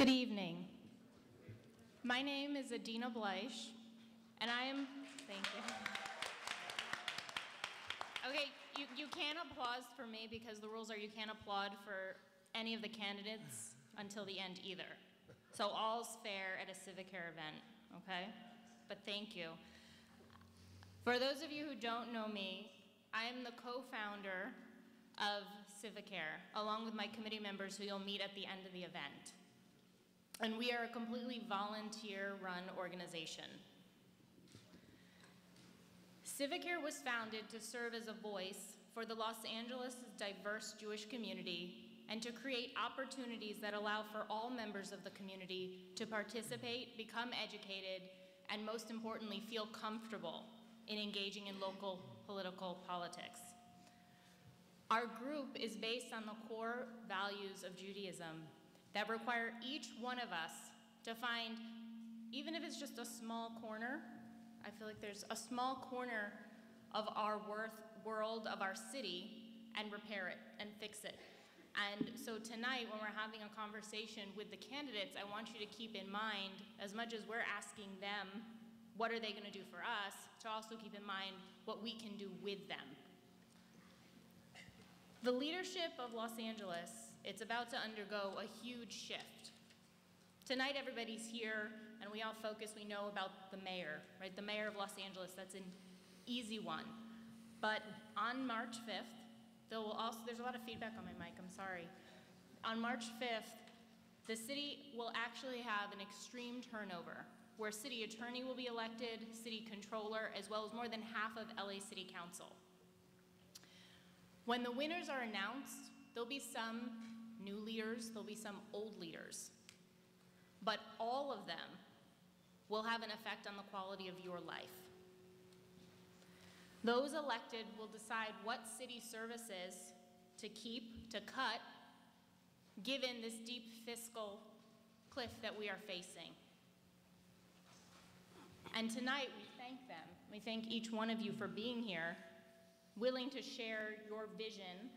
Good evening. My name is Adina Bleish, and I am, thank you. Okay, you can't applaud for me because the rules are you can't applaud for any of the candidates until the end either. So all's fair at a Civic Care event, okay? But thank you. For those of you who don't know me, I am the co-founder of Civic Care, along with my committee members who you'll meet at the end of the event. And we are a completely volunteer-run organization. Civic Care was founded to serve as a voice for the Los Angeles diverse Jewish community and to create opportunities that allow for all members of the community to participate, become educated, and most importantly, feel comfortable in engaging in local political politics. Our group is based on the core values of Judaism that require each one of us to find, even if it's just a small corner, I feel like there's a small corner of our world, of our city, and repair it and fix it. And so tonight, when we're having a conversation with the candidates, I want you to keep in mind, as much as we're asking them, what are they going to do for us, to also keep in mind what we can do with them. The leadership of Los Angeles, it's about to undergo a huge shift. Tonight, everybody's here, and we all focus, we know about the mayor, right? The mayor of Los Angeles, that's an easy one. But on March 5th, there's a lot of feedback on my mic, I'm sorry. On March 5th, the city will actually have an extreme turnover, where city attorney will be elected, city controller, as well as more than half of LA City Council. When the winners are announced, there'll be some new leaders, there'll be some old leaders, but all of them will have an effect on the quality of your life. Those elected will decide what city services to keep, to cut, given this deep fiscal cliff that we are facing. And tonight, we thank them. We thank each one of you for being here, willing to share your vision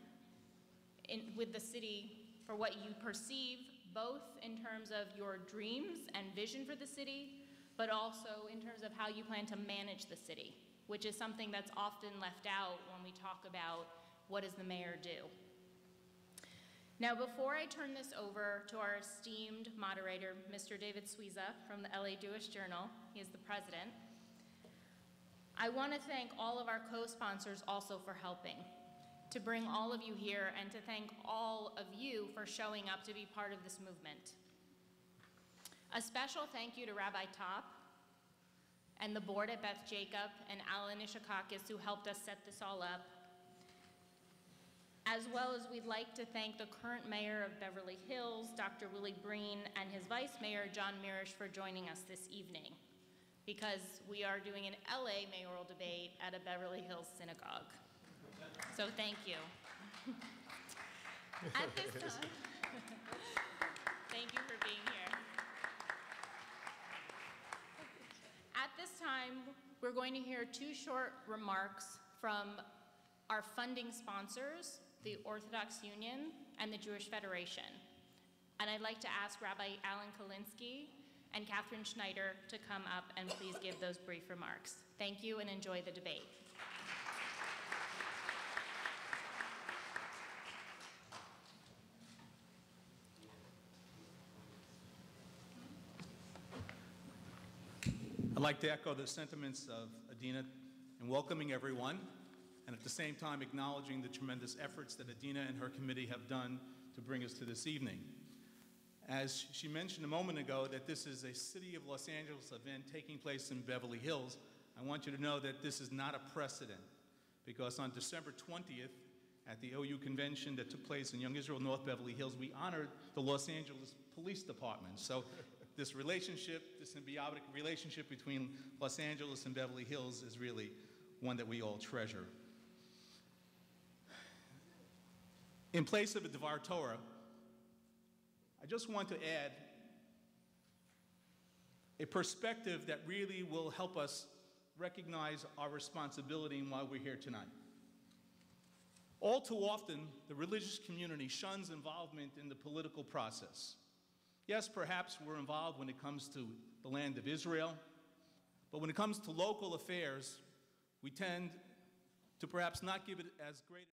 with the city for what you perceive, both in terms of your dreams and vision for the city, but also in terms of how you plan to manage the city, which is something that's often left out when we talk about what does the mayor do. Now, before I turn this over to our esteemed moderator, Mr. David Suiza from the LA Jewish Journal, he is the president, I want to thank all of our co-sponsors also for helping, to bring all of you here and to thank all of you for showing up to be part of this movement. A special thank you to Rabbi Top and the board at Beth Jacob and Alan Ishakakis who helped us set this all up, as well as we'd like to thank the current mayor of Beverly Hills, Dr. Willie Breen, and his vice mayor, John Mirisch, for joining us this evening, because we are doing an LA mayoral debate at a Beverly Hills synagogue. So thank you. At this time, thank you for being here. At this time, we're going to hear two short remarks from our funding sponsors, the Orthodox Union and the Jewish Federation. And I'd like to ask Rabbi Alan Kalinsky and Catherine Schneider to come up and please give those brief remarks. Thank you and enjoy the debate. I'd like to echo the sentiments of Adina in welcoming everyone, and at the same time acknowledging the tremendous efforts that Adina and her committee have done to bring us to this evening. As she mentioned a moment ago that this is a City of Los Angeles event taking place in Beverly Hills, I want you to know that this is not a precedent, because on December 20th, at the OU convention that took place in Young Israel, North Beverly Hills, we honored the Los Angeles Police Department. So this relationship, this symbiotic relationship between Los Angeles and Beverly Hills is really one that we all treasure. In place of a Devar Torah, I just want to add a perspective that really will help us recognize our responsibility and why we're here tonight. All too often, the religious community shuns involvement in the political process. Yes, perhaps we're involved when it comes to the land of Israel, but when it comes to local affairs, we tend to perhaps not give it as great.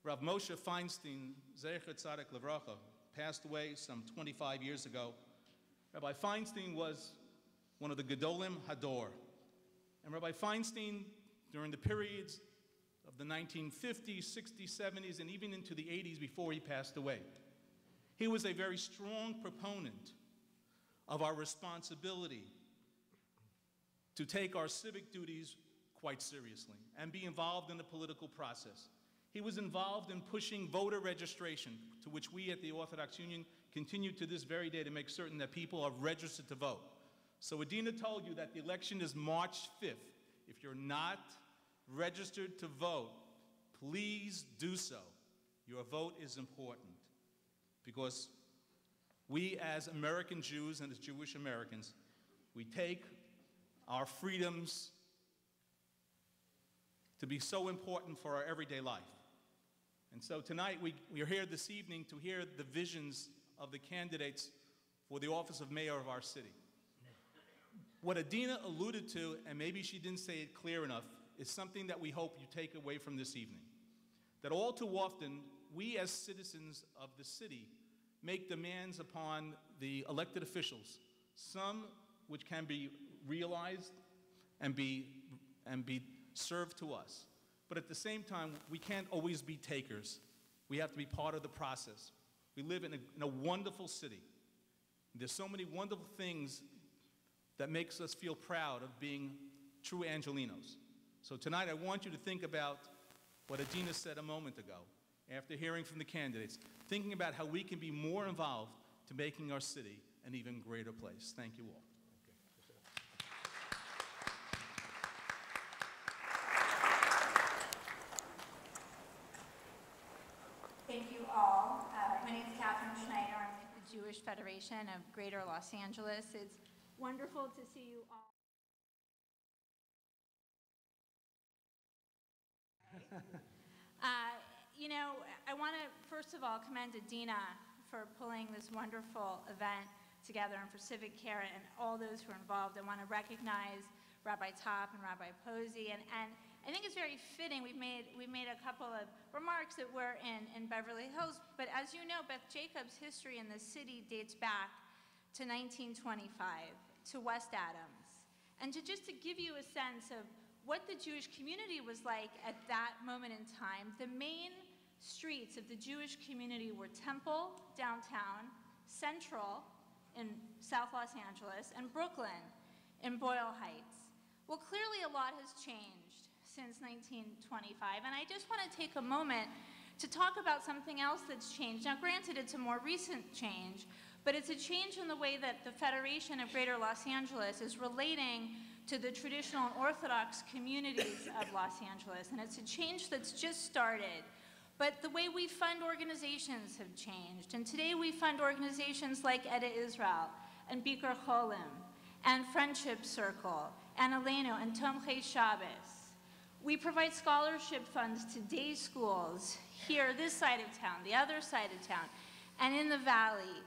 Rav Moshe Feinstein, Zecher Tzaddik Levracha, passed away some 25 years ago. Rabbi Feinstein was one of the Gedolim Hador. And Rabbi Feinstein, during the periods of the 1950s, 60s, 70s, and even into the 80s before he passed away, he was a very strong proponent of our responsibility to take our civic duties quite seriously and be involved in the political process. He was involved in pushing voter registration, to which we at the Orthodox Union continue to this very day to make certain that people are registered to vote. So Adina told you that the election is March 5th. If you're not registered to vote, please do so. Your vote is important because we as American Jews and as Jewish Americans, we take our freedoms to be so important for our everyday life. And so tonight we are here this evening to hear the visions of the candidates for the office of mayor of our city. What Adina alluded to, and maybe she didn't say it clear enough, is something that we hope you take away from this evening. That all too often, we as citizens of the city make demands upon the elected officials, some which can be realized and be served to us. But at the same time, we can't always be takers. We have to be part of the process. We live in a wonderful city. There's so many wonderful things that makes us feel proud of being true Angelinos. So tonight I want you to think about what Adina said a moment ago, after hearing from the candidates, thinking about how we can be more involved to making our city an even greater place. Thank you all. Thank you all. My name is Catherine Schneider. I'm with the Jewish Federation of Greater Los Angeles. It's wonderful to see you all. You know, I want to first of all commend Adina for pulling this wonderful event together and for Civic Care and all those who are involved. I want to recognize Rabbi Top and Rabbi Posey, and I think it's very fitting. We've made a couple of remarks that we're in Beverly Hills, but as you know, Beth Jacobs' history in the city dates back to 1925, to West Adams. And to give you a sense of what the Jewish community was like at that moment in time, the main streets of the Jewish community were Temple, downtown, Central in South Los Angeles, and Brooklyn in Boyle Heights. Well, clearly a lot has changed since 1925, and I just want to take a moment to talk about something else that's changed. Now, granted, it's a more recent change, but it's a change in the way that the Federation of Greater Los Angeles is relating to the traditional and Orthodox communities of Los Angeles, and it's a change that's just started. But the way we fund organizations have changed, and today we fund organizations like Eda Israel, and Bikur Cholim, and Friendship Circle, and Eleno, and Tomchei Shabbos. We provide scholarship funds to day schools here, this side of town, the other side of town, and in the Valley.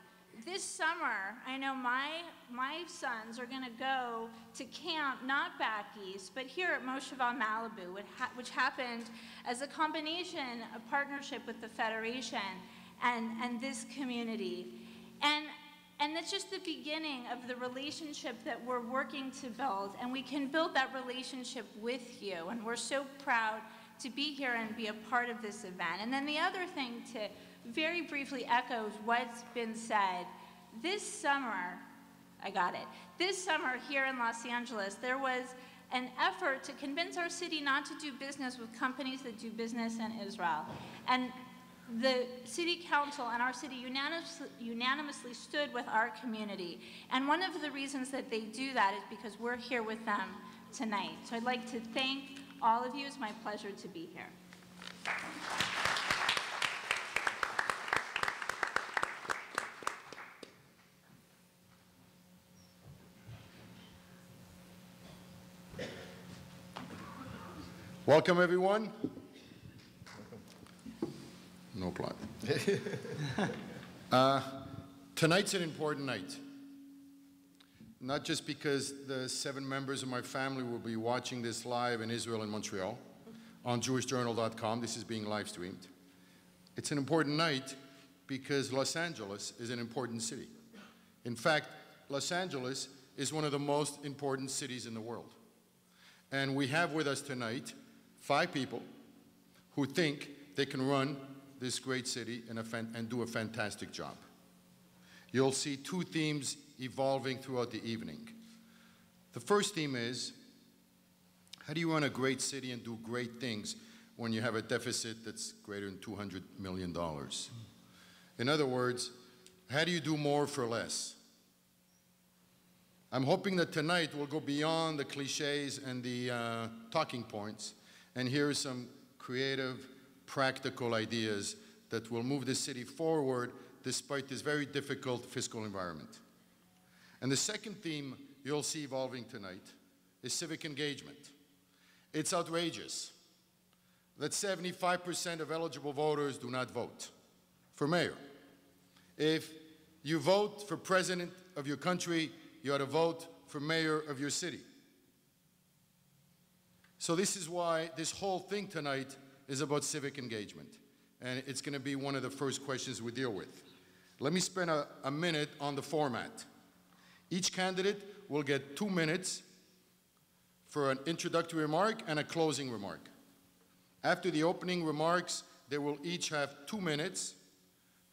This summer, I know my sons are going to go to camp, not back east, but here at Mosheval Malibu, which happened as a combination of partnership with the Federation and this community. And that's just the beginning of the relationship that we're working to build, and we can build that relationship with you, and we're so proud to be here and be a part of this event. And then the other thing to very briefly echo what's been said, this summer, this summer here in Los Angeles, there was an effort to convince our city not to do business with companies that do business in Israel. And the city council and our city unanimously stood with our community. And one of the reasons that they do that is because we're here with them tonight. So I'd like to thank all of you. It's my pleasure to be here. Welcome, everyone. No plot. Tonight's an important night. Not just because the 7 members of my family will be watching this live in Israel and Montreal on jewishjournal.com. This is being live streamed. It's an important night because Los Angeles is an important city. In fact, Los Angeles is one of the most important cities in the world. And we have with us tonight 5 people who think they can run this great city and do a fantastic job. You'll see 2 themes evolving throughout the evening. The first theme is, how do you run a great city and do great things when you have a deficit that's greater than $200 million? In other words, how do you do more for less? I'm hoping that tonight we'll go beyond the cliches and the talking points and hear some creative, practical ideas that will move the city forward despite this very difficult fiscal environment. And the second theme you'll see evolving tonight is civic engagement. It's outrageous that 75% of eligible voters do not vote for mayor. If you vote for president of your country, you ought to vote for mayor of your city. So this is why this whole thing tonight is about civic engagement. And it's going to be one of the first questions we deal with. Let me spend a minute on the format. Each candidate will get 2 minutes for an introductory remark and a closing remark. After the opening remarks, they will each have 2 minutes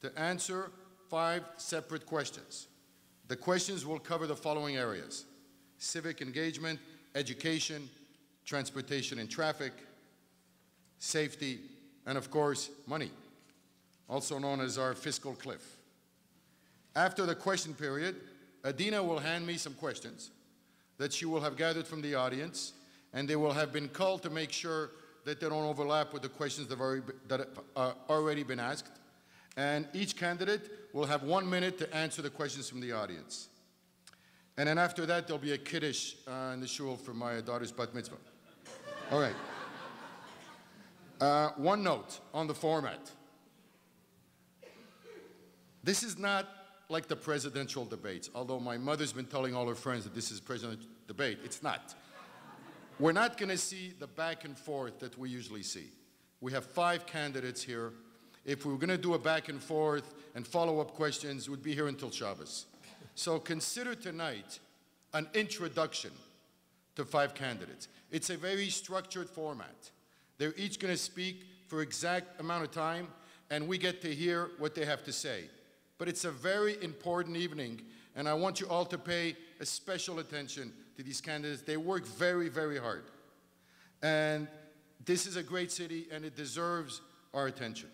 to answer 5 separate questions. The questions will cover the following areas: civic engagement, education, transportation and traffic, safety, and of course, money, also known as our fiscal cliff. After the question period, Adina will hand me some questions that she will have gathered from the audience, and they will have been culled to make sure that they don't overlap with the questions that have already been asked. And each candidate will have 1 minute to answer the questions from the audience. And then after that, there'll be a kiddush in the shul for my daughter's bat mitzvah. All right. One note on the format. This is not like the presidential debates, although my mother's been telling all her friends that this is presidential debate. It's not. We're not going to see the back and forth that we usually see. We have 5 candidates here. If we were going to do a back and forth and follow-up questions, we'd be here until Shabbos. So consider tonight an introduction to 5 candidates. It's a very structured format. They're each going to speak for exact amount of time, and we get to hear what they have to say. But it's a very important evening, and I want you all to pay a special attention to these candidates. They work very, very hard. And this is a great city, and it deserves our attention.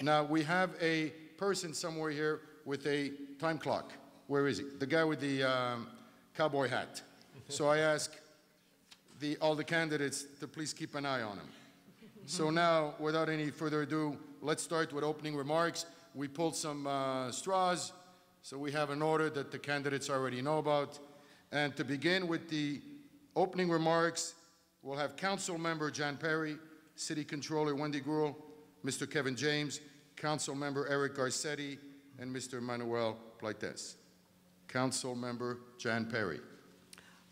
Now, we have a person somewhere here with a time clock. Where is he? The guy with the cowboy hat. So I ask all the candidates to please keep an eye on him. So now, without any further ado, let's start with opening remarks. We pulled some straws, so we have an order that the candidates already know about. And to begin with the opening remarks, we'll have Council Member John Perry, City Controller Wendy Gruhl, Mr. Kevin James, Council Member Eric Garcetti, and Mr. Manuel Plaites. Council Member John Perry.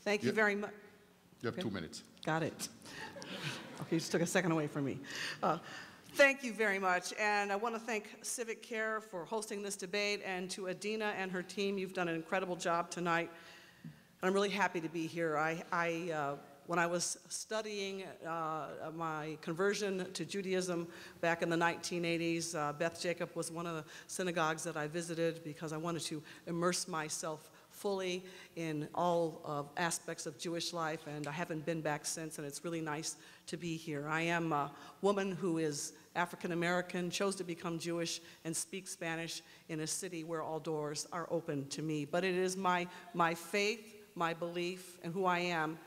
Thank you very much. You have 2 minutes. Got it. Okay, you just took a second away from me. Thank you very much, and I want to thank Civic Care for hosting this debate, and to Adina and her team. You've done an incredible job tonight, and I'm really happy to be here. When I was studying my conversion to Judaism back in the 1980s, Beth Jacob was one of the synagogues that I visited because I wanted to immerse myself fully in all aspects of Jewish life, and I haven't been back since, and it's really nice to be here. I am a woman who is African American, chose to become Jewish, and speak Spanish in a city where all doors are open to me. But it is my faith, my belief, and who I am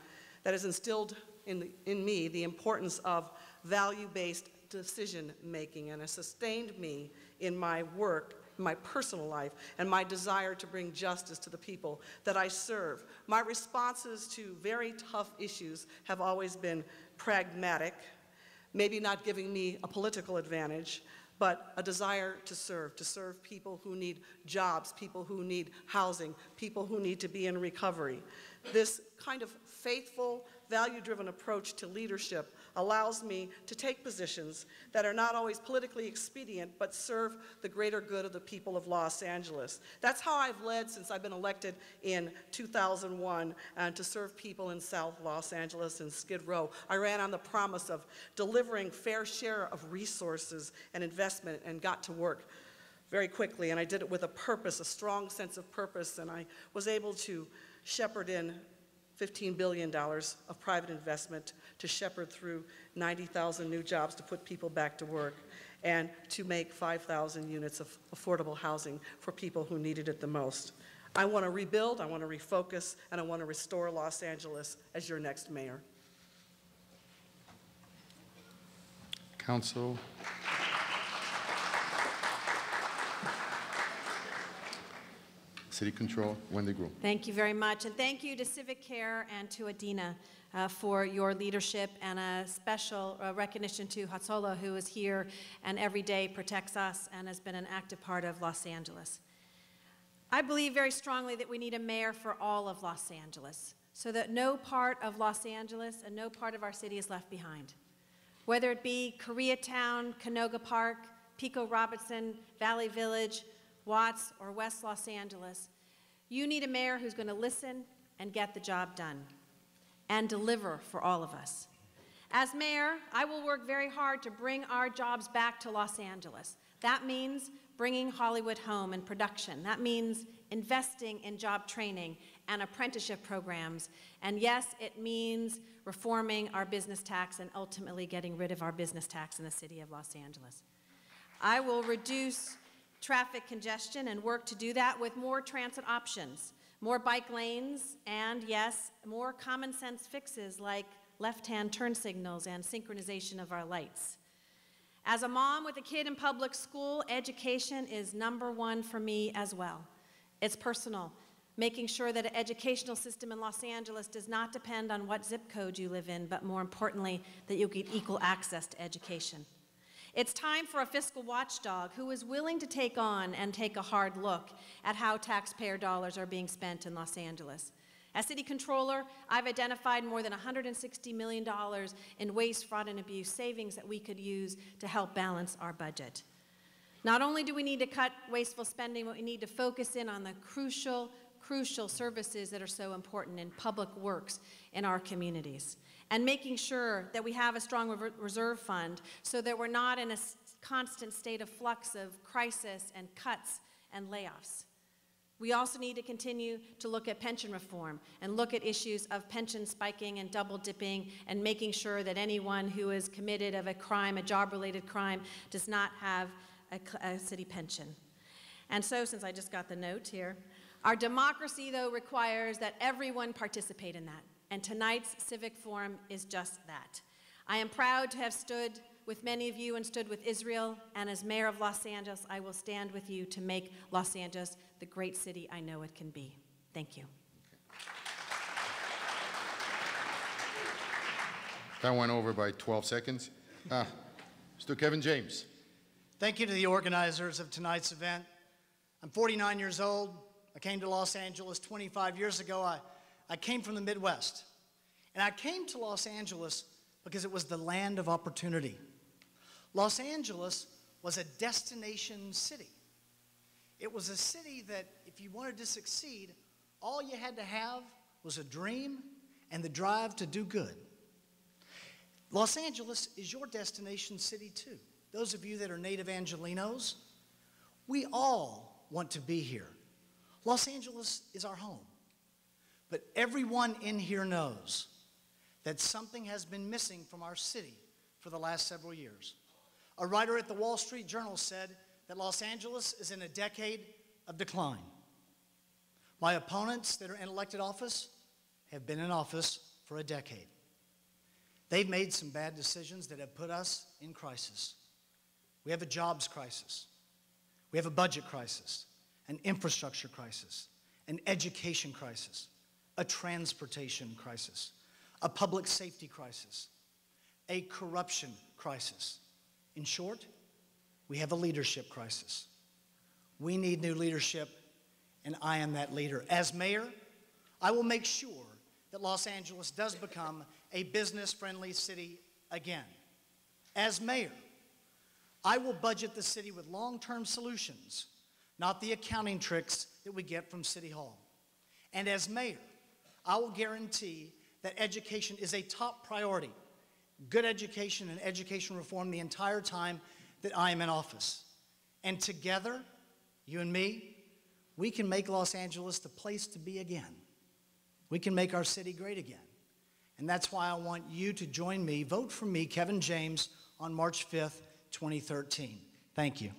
that has instilled in me the importance of value-based decision-making, and has sustained me in my work, my personal life, and my desire to bring justice to the people that I serve. My responses to very tough issues have always been pragmatic, maybe not giving me a political advantage, but a desire to serve people who need jobs, people who need housing, people who need to be in recovery. This kind of faithful, value-driven approach to leadership allows me to take positions that are not always politically expedient, but serve the greater good of the people of Los Angeles. That's how I've led since I've been elected in 2001, and to serve people in South Los Angeles and Skid Row. I ran on the promise of delivering fair share of resources and investment, and got to work very quickly, and I did it with a purpose, a strong sense of purpose, and I was able to shepherd in $15 billion of private investment, to shepherd through 90,000 new jobs to put people back to work, and to make 5,000 units of affordable housing for people who needed it the most. I want to rebuild, I want to refocus, and I want to restore Los Angeles as your next mayor. Council. City Control, Wendy Groom. Thank you very much, and thank you to Civic Care and to Adina for your leadership, and a special recognition to Hatsolo, who is here and every day protects us and has been an active part of Los Angeles. I believe very strongly that we need a mayor for all of Los Angeles, so that no part of Los Angeles and no part of our city is left behind. Whether it be Koreatown, Canoga Park, Pico Robertson, Valley Village, Watts, or West Los Angeles, you need a mayor who's going to listen and get the job done and deliver for all of us. As mayor, I will work very hard to bring our jobs back to Los Angeles. That means bringing Hollywood home and production. That means investing in job training and apprenticeship programs. And yes, it means reforming our business tax and ultimately getting rid of our business tax in the city of Los Angeles. I will reduce traffic congestion and work to do that with more transit options, more bike lanes, and yes, more common sense fixes like left-hand turn signals and synchronization of our lights. As a mom with a kid in public school, education is #1 for me as well. It's personal, making sure that an educational system in Los Angeles does not depend on what zip code you live in, but more importantly, that you get equal access to education. It's time for a fiscal watchdog who is willing to take on and take a hard look at how taxpayer dollars are being spent in Los Angeles. As city controller, I've identified more than $160 million in waste, fraud, and abuse savings that we could use to help balance our budget. Not only do we need to cut wasteful spending, but we need to focus in on the crucial services that are so important in public works in our communities, and making sure that we have a strong reserve fund so that we're not in a constant state of flux of crisis and cuts and layoffs. We also need to continue to look at pension reform and look at issues of pension spiking and double dipping, and making sure that anyone who is committed of a crime, a job-related crime, does not have a city pension. And so, since I just got the note here, our democracy, though, requires that everyone participate in that. And tonight's Civic Forum is just that. I am proud to have stood with many of you and stood with Israel, and as mayor of Los Angeles, I will stand with you to make Los Angeles the great city I know it can be. Thank you. That went over by 12 seconds. Mr. Kevin James. Thank you to the organizers of tonight's event. I'm 49 years old. I came to Los Angeles 25 years ago. I came from the Midwest. And I came to Los Angeles because it was the land of opportunity. Los Angeles was a destination city. It was a city that if you wanted to succeed, all you had to have was a dream and the drive to do good. Los Angeles is your destination city too. Those of you that are native Angelinos, we all want to be here. Los Angeles is our home. But everyone in here knows that something has been missing from our city for the last several years. A writer at the Wall Street Journal said that Los Angeles is in a decade of decline. My opponents that are in elected office have been in office for a decade. They've made some bad decisions that have put us in crisis. We have a jobs crisis. We have a budget crisis, an infrastructure crisis, an education crisis, a transportation crisis, a public safety crisis, a corruption crisis. In short, We have a leadership crisis. We need new leadership, and I am that leader. As mayor, I will make sure that Los Angeles does become a business-friendly city again. As mayor, I will budget the city with long-term solutions, not the accounting tricks that we get from City Hall. And as mayor, I will guarantee that education is a top priority, good education and education reform the entire time that I am in office. And together, you and me, we can make Los Angeles the place to be again. We can make our city great again. And that's why I want you to join me, vote for me, Kevin James, on March 5th, 2013. Thank you.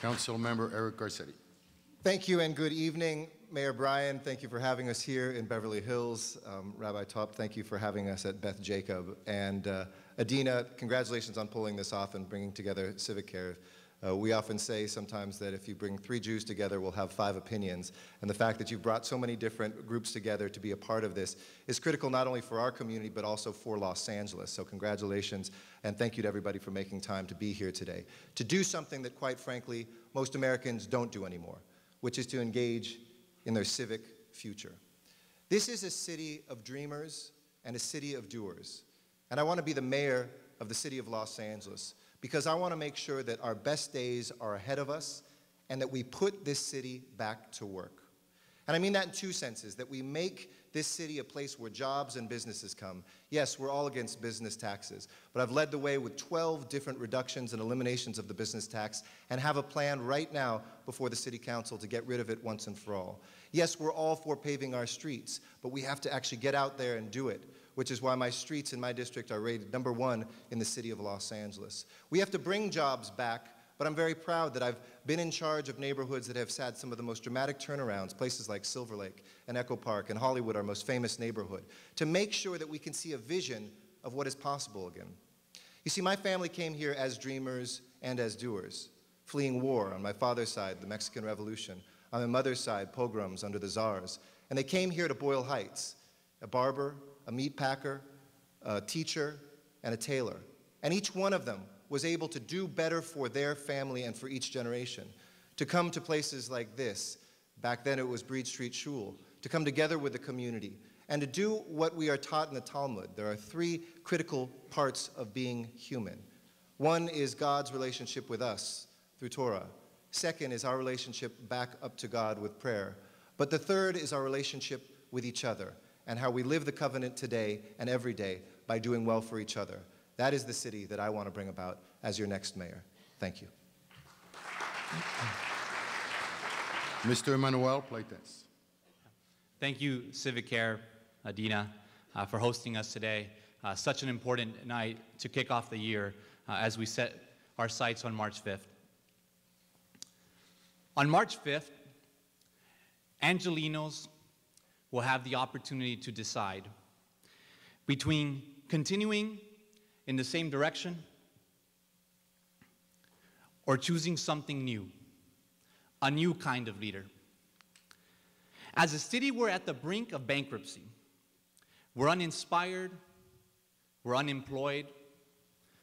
Council Member Eric Garcetti. Thank you and good evening. Mayor Bryan, thank you for having us here in Beverly Hills. Rabbi Top, thank you for having us at Beth Jacob. And Adina, congratulations on pulling this off and bringing together Civic Care. We often say sometimes that if you bring 3 Jews together, we'll have 5 opinions. And the fact that you've brought so many different groups together to be a part of this is critical not only for our community, but also for Los Angeles. So congratulations, and thank you to everybody for making time to be here today. To do something that, quite frankly, most Americans don't do anymore, which is to engage in their civic future. This is a city of dreamers and a city of doers. And I want to be the mayor of the city of Los Angeles because I want to make sure that our best days are ahead of us and that we put this city back to work. And I mean that in 2 senses, that we make this city a place where jobs and businesses come. Yes, we're all against business taxes, but I've led the way with 12 different reductions and eliminations of the business tax and have a plan right now before the City Council to get rid of it once and for all. Yes, we're all for paving our streets, but we have to actually get out there and do it, which is why my streets in my district are rated #1 in the city of Los Angeles. We have to bring jobs back, but I'm very proud that I've been in charge of neighborhoods that have had some of the most dramatic turnarounds, places like Silver Lake and Echo Park and Hollywood, our most famous neighborhood, to make sure that we can see a vision of what is possible again. You see, my family came here as dreamers and as doers, fleeing war on my father's side, the Mexican Revolution, on my mother's side, pogroms under the czars, and they came here to Boyle Heights, a barber, a meat packer, a teacher, and a tailor. And each one of them was able to do better for their family and for each generation, to come to places like this, back then it was Breed Street Shul, to come together with the community, and to do what we are taught in the Talmud. There are 3 critical parts of being human. One is God's relationship with us through Torah. Second is our relationship back up to God with prayer. But the third is our relationship with each other and how we live the covenant today and every day by doing well for each other. That is the city that I want to bring about as your next mayor. Thank you. Mr. Manuel Pleites. Thank you, Civic Care, Adina, for hosting us today. Such an important night to kick off the year as we set our sights on March 5th. On March 5th, Angelenos will have the opportunity to decide between continuing in the same direction or choosing something new, a new kind of leader. As a city, we're at the brink of bankruptcy. We're uninspired, we're unemployed,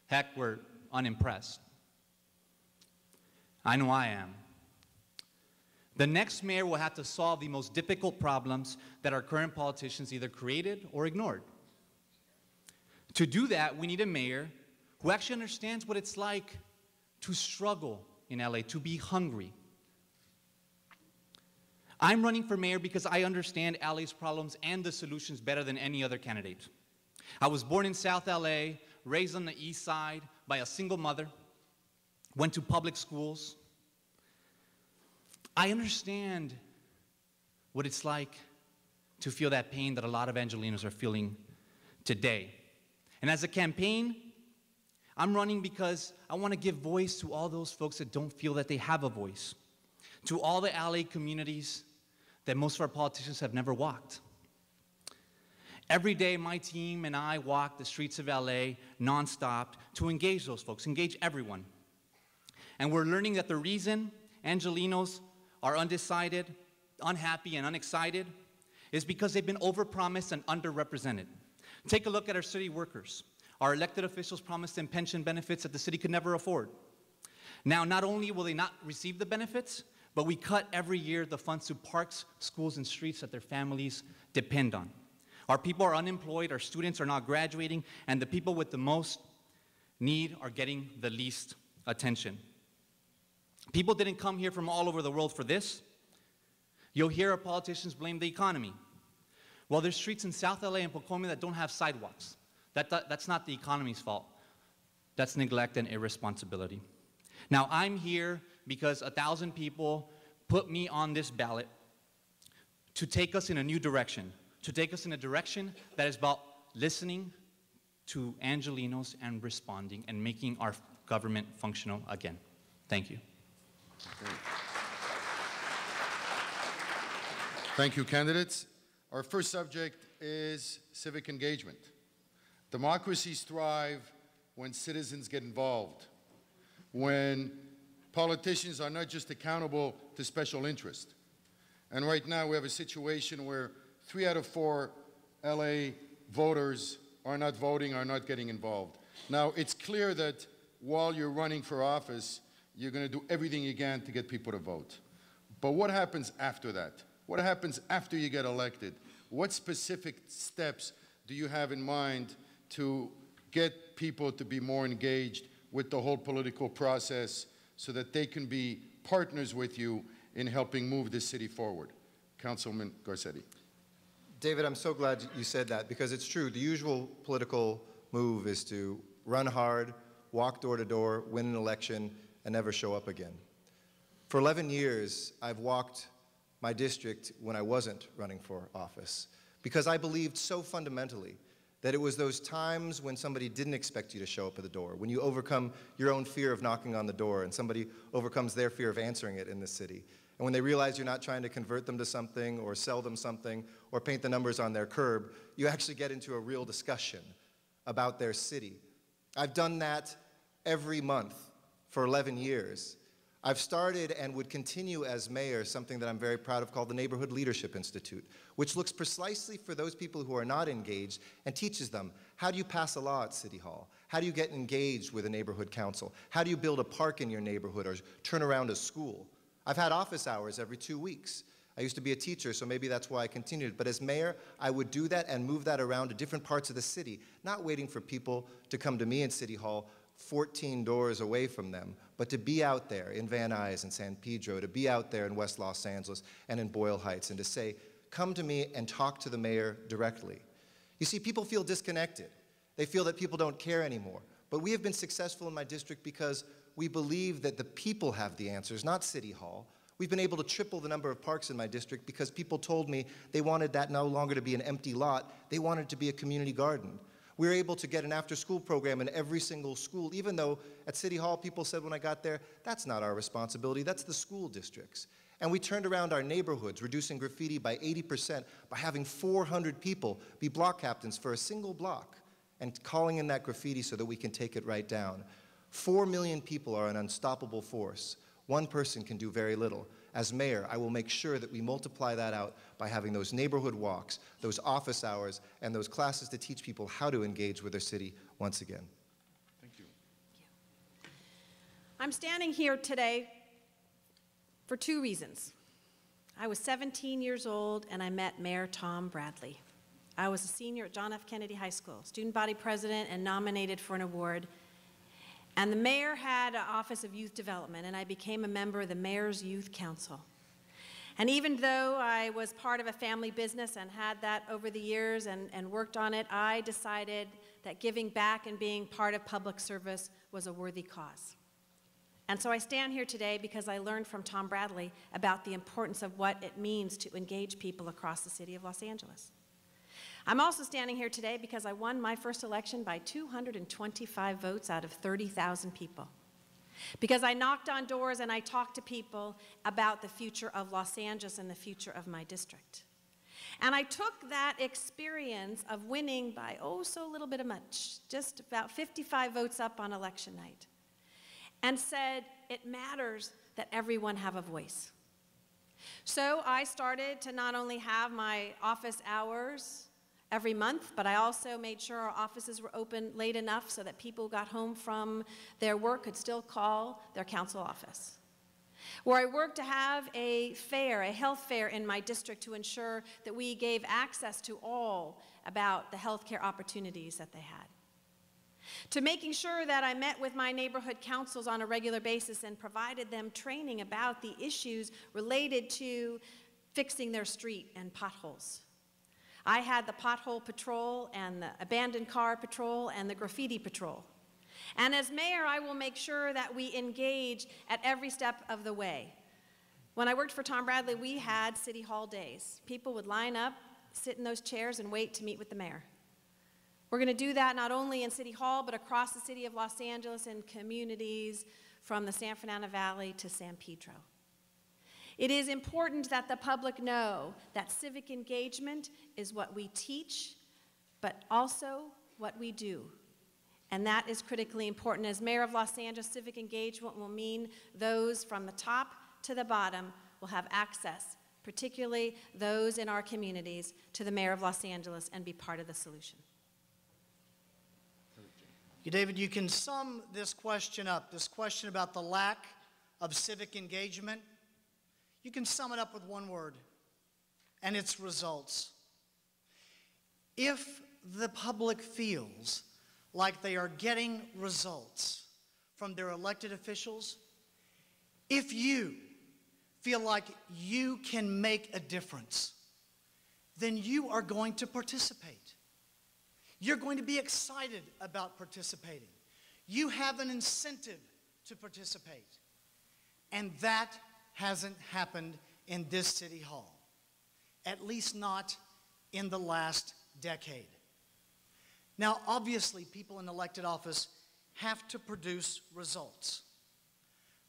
heck, we're unimpressed. I know I am. The next mayor will have to solve the most difficult problems that our current politicians either created or ignored. To do that, we need a mayor who actually understands what it's like to struggle in LA, to be hungry. I'm running for mayor because I understand LA's problems and the solutions better than any other candidate. I was born in South LA, raised on the east side by a single mother, went to public schools. I understand what it's like to feel that pain that a lot of Angelenos are feeling today. And as a campaign, I'm running because I want to give voice to all those folks that don't feel that they have a voice, to all the LA communities that most of our politicians have never walked. Every day, my team and I walk the streets of LA nonstop to engage those folks, engage everyone. And we're learning that the reason Angelenos are undecided, unhappy, and unexcited is because they've been overpromised and underrepresented. Take a look at our city workers. Our elected officials promised them pension benefits that the city could never afford. Now, not only will they not receive the benefits, but we cut every year the funds to parks, schools, and streets that their families depend on. Our people are unemployed, our students are not graduating, and the people with the most need are getting the least attention. People didn't come here from all over the world for this. You'll hear our politicians blame the economy. Well, there's streets in South LA and Pocono that don't have sidewalks. That's not the economy's fault. That's neglect and irresponsibility. Now, I'm here because 1,000 people put me on this ballot to take us in a new direction, to take us in a direction that is about listening to Angelenos and responding and making our government functional again. Thank you. Thank you, candidates. Our first subject is civic engagement. Democracies thrive when citizens get involved, when politicians are not just accountable to special interest. And right now we have a situation where 3 out of 4 LA voters are not voting, are not getting involved. Now, it's clear that while you're running for office, you're going to do everything you can to get people to vote. But what happens after that? What happens after you get elected? What specific steps do you have in mind to get people to be more engaged with the whole political process so that they can be partners with you in helping move this city forward? Councilman Garcetti. David, I'm so glad you said that, because it's true. The usual political move is to run hard, walk door to door, win an election, and never show up again. For 11 years, I've walked my district when I wasn't running for office, because I believed so fundamentally that it was those times when somebody didn't expect you to show up at the door, when you overcome your own fear of knocking on the door and somebody overcomes their fear of answering it in the city. And when they realize you're not trying to convert them to something or sell them something or paint the numbers on their curb, you actually get into a real discussion about their city. I've done that every month for 11 years. I've started and would continue as mayor something that I'm very proud of called the Neighborhood Leadership Institute, which looks precisely for those people who are not engaged and teaches them, how do you pass a law at City Hall? How do you get engaged with a neighborhood council? How do you build a park in your neighborhood or turn around a school? I've had office hours every 2 weeks. I used to be a teacher, so maybe that's why I continued. But as mayor, I would do that and move that around to different parts of the city, not waiting for people to come to me in City Hall 14 doors away from them, but to be out there in Van Nuys and San Pedro, to be out there in West Los Angeles and in Boyle Heights, and to say, come to me and talk to the mayor directly. You see, people feel disconnected. They feel that people don't care anymore. But we have been successful in my district because we believe that the people have the answers, not City Hall. We've been able to triple the number of parks in my district because people told me they wanted that no longer to be an empty lot, they wanted it to be a community garden. We were able to get an after-school program in every single school, even though at City Hall people said when I got there, that's not our responsibility, that's the school district's. And we turned around our neighborhoods, reducing graffiti by 80% by having 400 people be block captains for a single block and calling in that graffiti so that we can take it right down. 4 million people are an unstoppable force. One person can do very little. As mayor, I will make sure that we multiply that out by having those neighborhood walks, those office hours, and those classes to teach people how to engage with their city once again. Thank you. I'm standing here today for 2 reasons. I was 17 years old and I met Mayor Tom Bradley. I was a senior at John F. Kennedy High School, student body president and nominated for an award. And the mayor had an Office of Youth Development, and I became a member of the Mayor's Youth Council. And even though I was part of a family business and had that over the years and worked on it, I decided that giving back and being part of public service was a worthy cause. And so I stand here today because I learned from Tom Bradley about the importance of what it means to engage people across the city of Los Angeles. I'm also standing here today because I won my first election by 225 votes out of 30,000 people. Because I knocked on doors and I talked to people about the future of Los Angeles and the future of my district. And I took that experience of winning by so little bit of much, just about 55 votes up on election night, and said it matters that everyone have a voice. So I started to not only have my office hours every month, but I also made sure our offices were open late enough so that people who got home from their work could still call their council office. Where I worked to have a fair, a health fair in my district to ensure that we gave access to all about the healthcare opportunities that they had. To making sure that I met with my neighborhood councils on a regular basis and provided them training about the issues related to fixing their street and potholes. I had the pothole patrol and the abandoned car patrol and the graffiti patrol. And as mayor, I will make sure that we engage at every step of the way. When I worked for Tom Bradley, we had city hall days. People would line up, sit in those chairs, and wait to meet with the mayor. We're going to do that not only in City Hall, but across the city of Los Angeles and communities from the San Fernando Valley to San Pedro. It is important that the public know that civic engagement is what we teach, but also what we do. And that is critically important. As mayor of Los Angeles, civic engagement will mean those from the top to the bottom will have access, particularly those in our communities, to the mayor of Los Angeles and be part of the solution. David, you can sum this question up, this question about the lack of civic engagement. You can sum it up with one word, and it's results. If the public feels like they are getting results from their elected officials, if you feel like you can make a difference, then you are going to participate. You're going to be excited about participating. You have an incentive to participate. And that hasn't happened in this city hall, at least not in the last decade. Now, obviously, people in elected office have to produce results.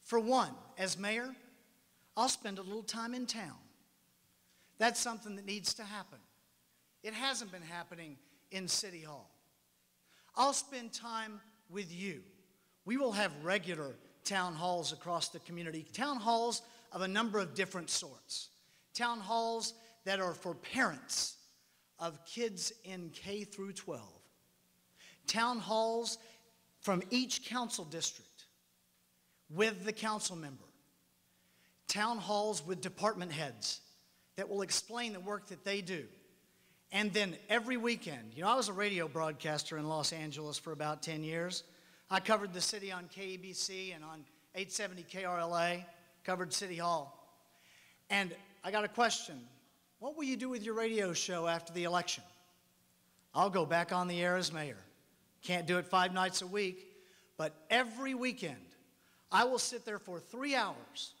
For one, as mayor, I'll spend a little time in town. That's something that needs to happen. It hasn't been happening in City Hall. I'll spend time with you. We will have regular town halls across the community, town halls of a number of different sorts. Town halls that are for parents of kids in K through 12. Town halls from each council district with the council member. Town halls with department heads that will explain the work that they do. And then every weekend, I was a radio broadcaster in Los Angeles for about 10 years. I covered the city on KEBC and on 870 KRLA, covered City Hall. And I got a question. What will you do with your radio show after the election? I'll go back on the air as mayor. Can't do it 5 nights a week, but every weekend, I will sit there for 3 hours,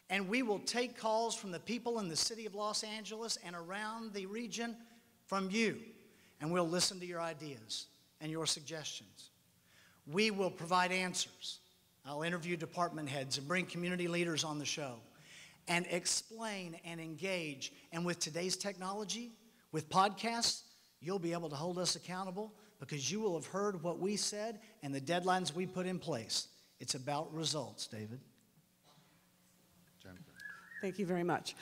and we will take calls from the people in the city of Los Angeles and around the region from you, and we'll listen to your ideas and your suggestions. We will provide answers. I'll interview department heads and bring community leaders on the show and explain and engage. And with today's technology, with podcasts, you'll be able to hold us accountable because you will have heard what we said and the deadlines we put in place. It's about results, David. Thank you very much.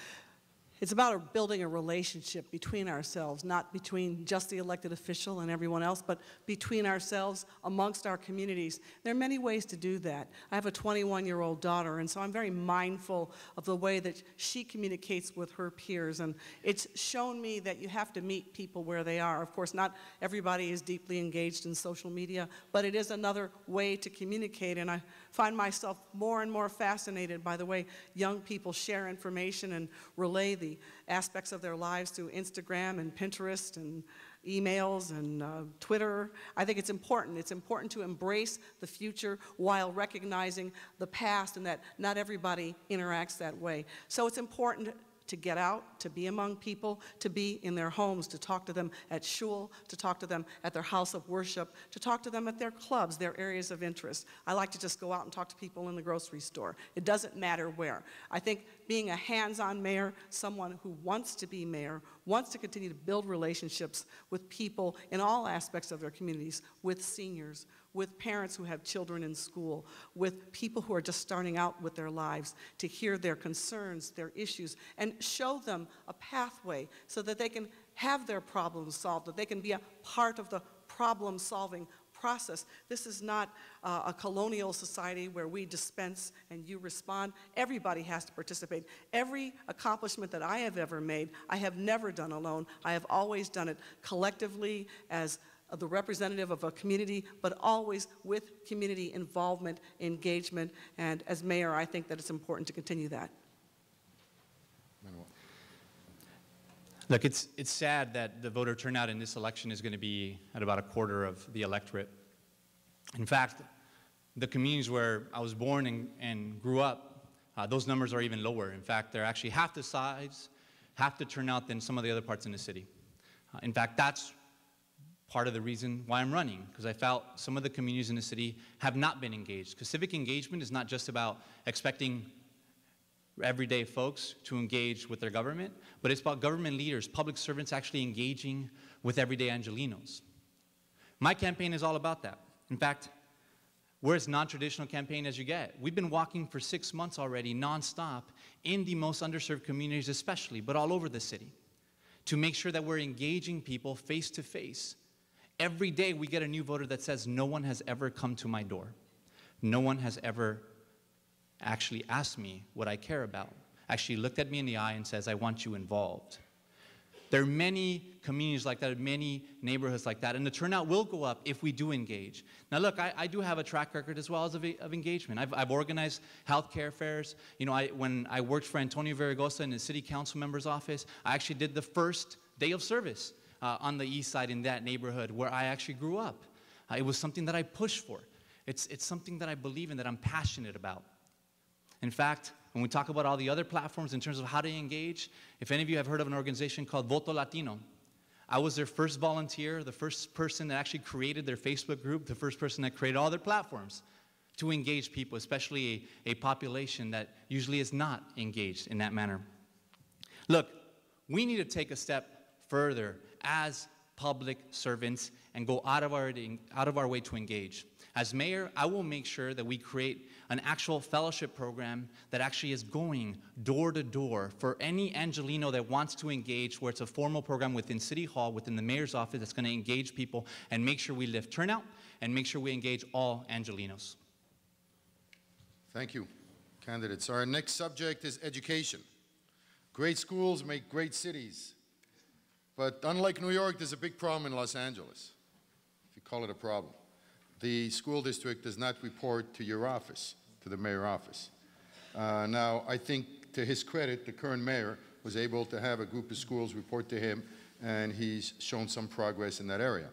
It's about building a relationship between ourselves, not between just the elected official and everyone else, but between ourselves, amongst our communities. There are many ways to do that. I have a 21-year-old daughter, and so I'm very mindful of the way that she communicates with her peers, and it's shown me that you have to meet people where they are. Of course, not everybody is deeply engaged in social media, but it is another way to communicate, and I find myself more and more fascinated by the way young people share information and relay the aspects of their lives through Instagram and Pinterest and emails and Twitter. I think it's important. It's important to embrace the future while recognizing the past and that not everybody interacts that way. So it's important to get out, to be among people, to be in their homes, to talk to them at shul, to talk to them at their house of worship, to talk to them at their clubs, their areas of interest. I like to just go out and talk to people in the grocery store. It doesn't matter where. I think being a hands-on mayor, someone who wants to be mayor, wants to continue to build relationships with people in all aspects of their communities, with seniors, with parents who have children in school, with people who are just starting out with their lives, to hear their concerns, their issues, and show them a pathway so that they can have their problems solved, that they can be a part of the problem-solving process. This is not a colonial society where we dispense and you respond. Everybody has to participate. Every accomplishment that I have ever made, I have never done alone. I have always done it collectively as the representative of a community, but always with community involvement, engagement, and as mayor, I think that it's important to continue that. Look, it's sad that the voter turnout in this election is going to be at about a quarter of the electorate. In fact, the communities where I was born and grew up, those numbers are even lower. In fact, they're actually half the size, half the turnout than some of the other parts in the city. In fact, that's part of the reason why I'm running, because I felt some of the communities in the city have not been engaged. Because civic engagement is not just about expecting everyday folks to engage with their government, but it's about government leaders, public servants actually engaging with everyday Angelenos. My campaign is all about that. In fact, we're as non-traditional campaign as you get. We've been walking for 6 months already, nonstop, in the most underserved communities especially, but all over the city, to make sure that we're engaging people face to face. Every day we get a new voter that says, no one has ever come to my door. No one has ever actually asked me what I care about, actually looked at me in the eye and says, I want you involved. There are many communities like that, many neighborhoods like that, and the turnout will go up if we do engage. Now look, I do have a track record as well as of engagement. I've organized healthcare fairs. You know, when I worked for Antonio Vergosa in the city council member's office, I actually did the first day of service on the east side in that neighborhood where I actually grew up. It was something that I pushed for. It's something that I believe in, that I'm passionate about. In fact, when we talk about all the other platforms in terms of how to engage, if any of you have heard of an organization called Voto Latino, I was their first volunteer, the first person that actually created their Facebook group, the first person that created all their platforms to engage people, especially a population that usually is not engaged in that manner. Look, we need to take a step further as public servants and go out of our way to engage. As mayor, I will make sure that we create an actual fellowship program that actually is going door to door for any Angeleno that wants to engage, where it's a formal program within City Hall, within the mayor's office, that's going to engage people and make sure we lift turnout and make sure we engage all Angelenos. Thank you, candidates. Our next subject is education. Great schools make great cities. But unlike New York, there's a big problem in Los Angeles, if you call it a problem. The school district does not report to your office, to the mayor's office. Now, I think to his credit, the current mayor was able to have a group of schools report to him, and he's shown some progress in that area.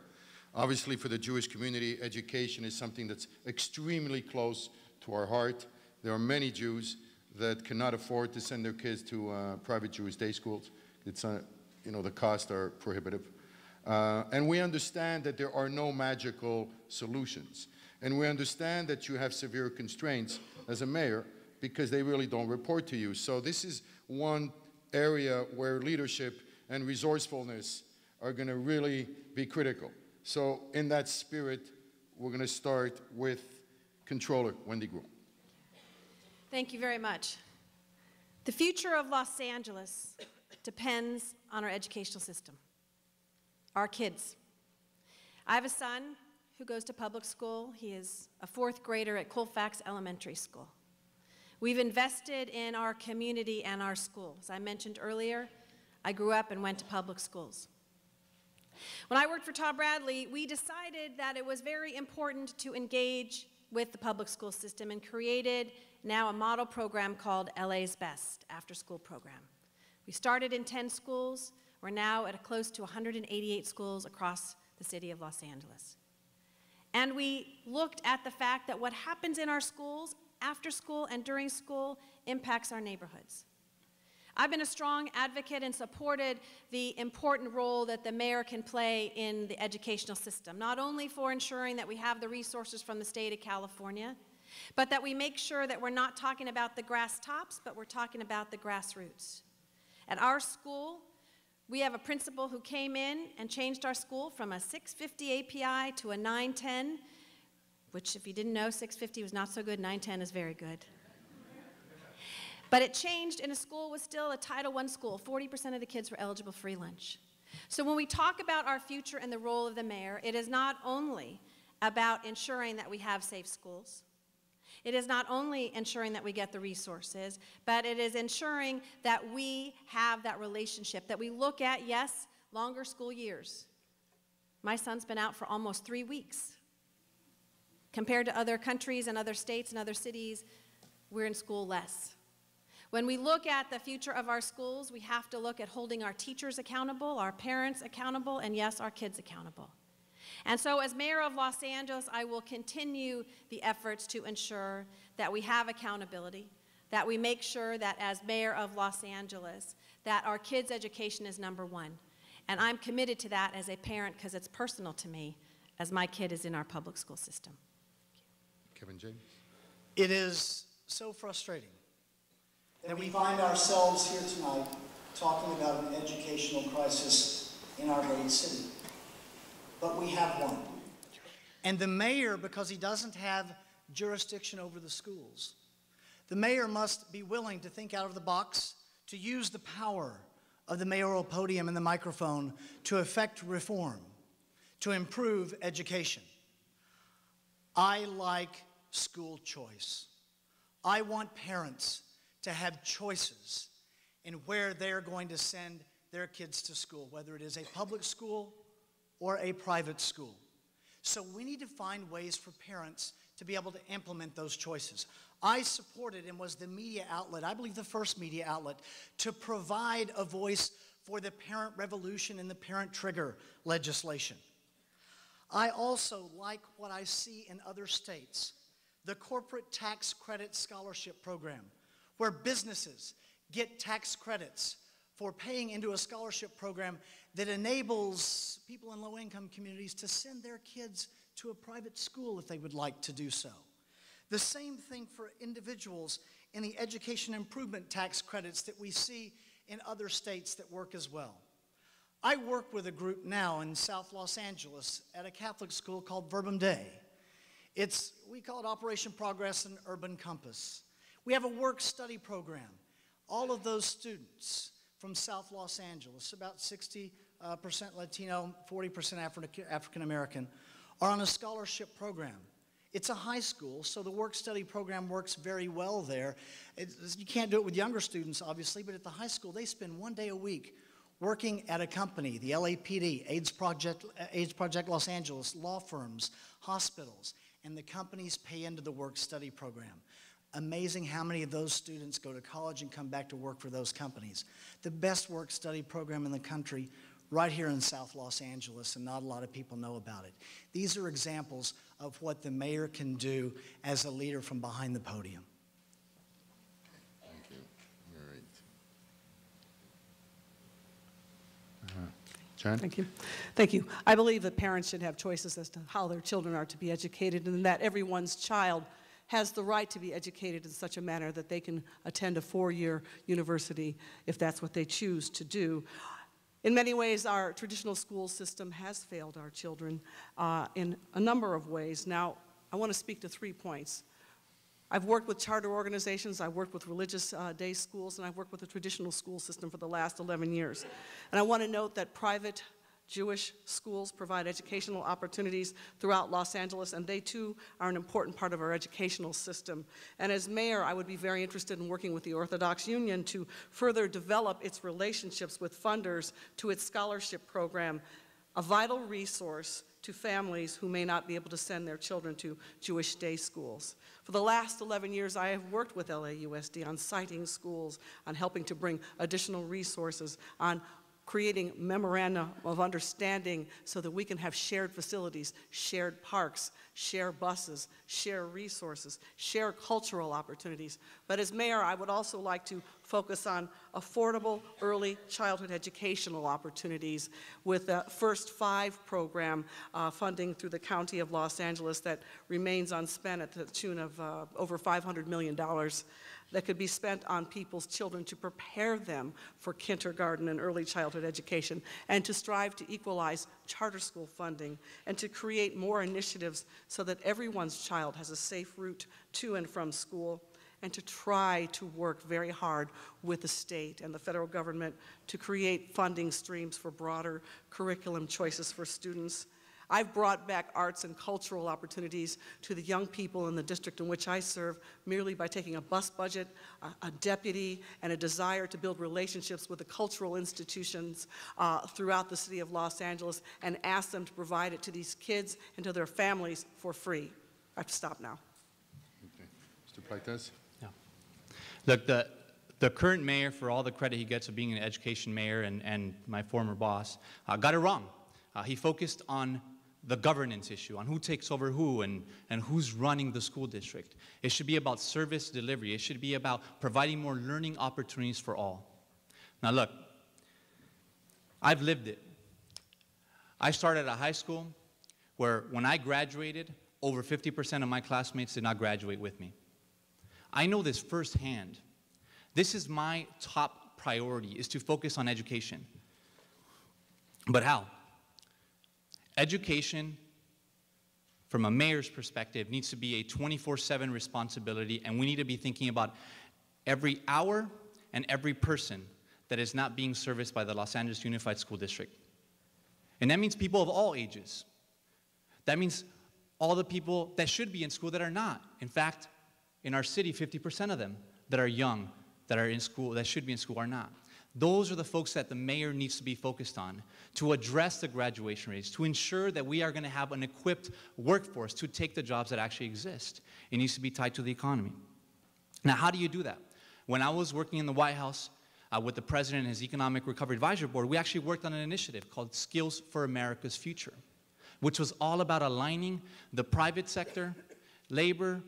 Obviously, for the Jewish community, education is something that's extremely close to our heart. There are many Jews that cannot afford to send their kids to private Jewish day schools. It's, you know, the costs are prohibitive. And we understand that there are no magical solutions. And we understand that you have severe constraints as a mayor because they really don't report to you. So this is one area where leadership and resourcefulness are going to really be critical. So in that spirit, we're going to start with Controller Wendy Gruhl. Thank you very much. The future of Los Angeles depends on our educational system, our kids. I have a son who goes to public school. He is a 4th grader at Colfax Elementary School. We've invested in our community and our schools. As I mentioned earlier, I grew up and went to public schools. When I worked for Todd Bradley, we decided that it was very important to engage with the public school system and created now a model program called LA's Best after-school program. We started in 10 schools. We're now at close to 188 schools across the city of Los Angeles. And we looked at the fact that what happens in our schools, after school and during school, impacts our neighborhoods. I've been a strong advocate and supported the important role that the mayor can play in the educational system, not only for ensuring that we have the resources from the state of California, but that we make sure that we're not talking about the grass tops, but we're talking about the grassroots. At our school, we have a principal who came in and changed our school from a 650 API to a 910, which if you didn't know, 650 was not so good, 910 is very good. But it changed, and a school was still a Title I school. 40% of the kids were eligible for free lunch. So when we talk about our future and the role of the mayor, it is not only about ensuring that we have safe schools. It is not only ensuring that we get the resources, but it is ensuring that we have that relationship, that we look at, yes, longer school years. My son's been out for almost 3 weeks. Compared to other countries and other states and other cities, we're in school less. When we look at the future of our schools, we have to look at holding our teachers accountable, our parents accountable, and yes, our kids accountable. And so as mayor of Los Angeles, I will continue the efforts to ensure that we have accountability, that we make sure that as mayor of Los Angeles, that our kids' education is number one. And I'm committed to that as a parent because it's personal to me as my kid is in our public school system. Kevin James. It is so frustrating that we find ourselves here tonight talking about an educational crisis in our great city. But we have one. And the mayor, because he doesn't have jurisdiction over the schools, the mayor must be willing to think out of the box, to use the power of the mayoral podium and the microphone to effect reform, to improve education. I like school choice. I want parents to have choices in where they're going to send their kids to school, whether it is a public school or a private school. So we need to find ways for parents to be able to implement those choices. I supported and was the media outlet, I believe the first media outlet, to provide a voice for the parent revolution and the parent trigger legislation. I also like what I see in other states, the corporate tax credit scholarship program, where businesses get tax credits for paying into a scholarship program that enables people in low-income communities to send their kids to a private school if they would like to do so. The same thing for individuals in the education improvement tax credits that we see in other states that work as well. I work with a group now in South Los Angeles at a Catholic school called Verbum Dei. We call it Operation Progress and Urban Compass. We have a work-study program. All of those students from South Los Angeles, about 60% Latino, 40% African American, are on a scholarship program. It's a high school, so the work-study program works very well there. You can't do it with younger students, obviously, but at the high school, they spend 1 day a week working at a company, the LAPD, AIDS Project Los Angeles, law firms, hospitals, and the companies pay into the work-study program. Amazing how many of those students go to college and come back to work for those companies. The best work-study program in the country, right here in South Los Angeles, and not a lot of people know about it. These are examples of what the mayor can do as a leader from behind the podium. Thank you. All right. John? Thank you. Thank you. I believe that parents should have choices as to how their children are to be educated, and that everyone's child has the right to be educated in such a manner that they can attend a 4-year university if that's what they choose to do. In many ways, our traditional school system has failed our children in a number of ways. Now, I want to speak to 3 points. I've worked with charter organizations, I've worked with religious day schools, and I've worked with the traditional school system for the last 11 years. And I want to note that private Jewish schools provide educational opportunities throughout Los Angeles, and they too are an important part of our educational system. And as mayor, I would be very interested in working with the Orthodox Union to further develop its relationships with funders to its scholarship program, a vital resource to families who may not be able to send their children to Jewish day schools. For the last 11 years, I have worked with LAUSD on siting schools, on helping to bring additional resources, on creating memoranda of understanding so that we can have shared facilities, shared parks, share buses, share resources, share cultural opportunities. But as mayor, I would also like to focus on affordable early childhood educational opportunities with the First 5 program funding through the County of Los Angeles that remains unspent at the tune of over $500 million. That could be spent on people's children to prepare them for kindergarten and early childhood education, and to strive to equalize charter school funding, and to create more initiatives so that everyone's child has a safe route to and from school. and to try to work very hard with the state and the federal government to create funding streams for broader curriculum choices for students. I've brought back arts and cultural opportunities to the young people in the district in which I serve merely by taking a bus budget, a deputy, and a desire to build relationships with the cultural institutions throughout the city of Los Angeles and ask them to provide it to these kids and to their families for free. I have to stop now. Okay. Mr. Pleites? Yeah. Look, the current mayor, for all the credit he gets of being an education mayor and my former boss, got it wrong. He focused on the governance issue, on who takes over who and who's running the school district. It should be about service delivery. It should be about providing more learning opportunities for all. Now look, I've lived it. I started at a high school where when I graduated, over 50% of my classmates did not graduate with me. I know this firsthand. This is my top priority, is to focus on education. But how? Education, from a mayor's perspective, needs to be a 24/7 responsibility, and we need to be thinking about every hour and every person that is not being serviced by the Los Angeles Unified School District. And that means people of all ages. That means all the people that should be in school that are not. In fact, in our city, 50% of them that are young, that are in school, that should be in school, are not. Those are the folks that the mayor needs to be focused on to address the graduation rates, to ensure that we are going to have an equipped workforce to take the jobs that actually exist. It needs to be tied to the economy. Now, how do you do that? When I was working in the White House with the president and his Economic Recovery Advisory Board, we actually worked on an initiative called Skills for America's Future, which was all about aligning the private sector, labor,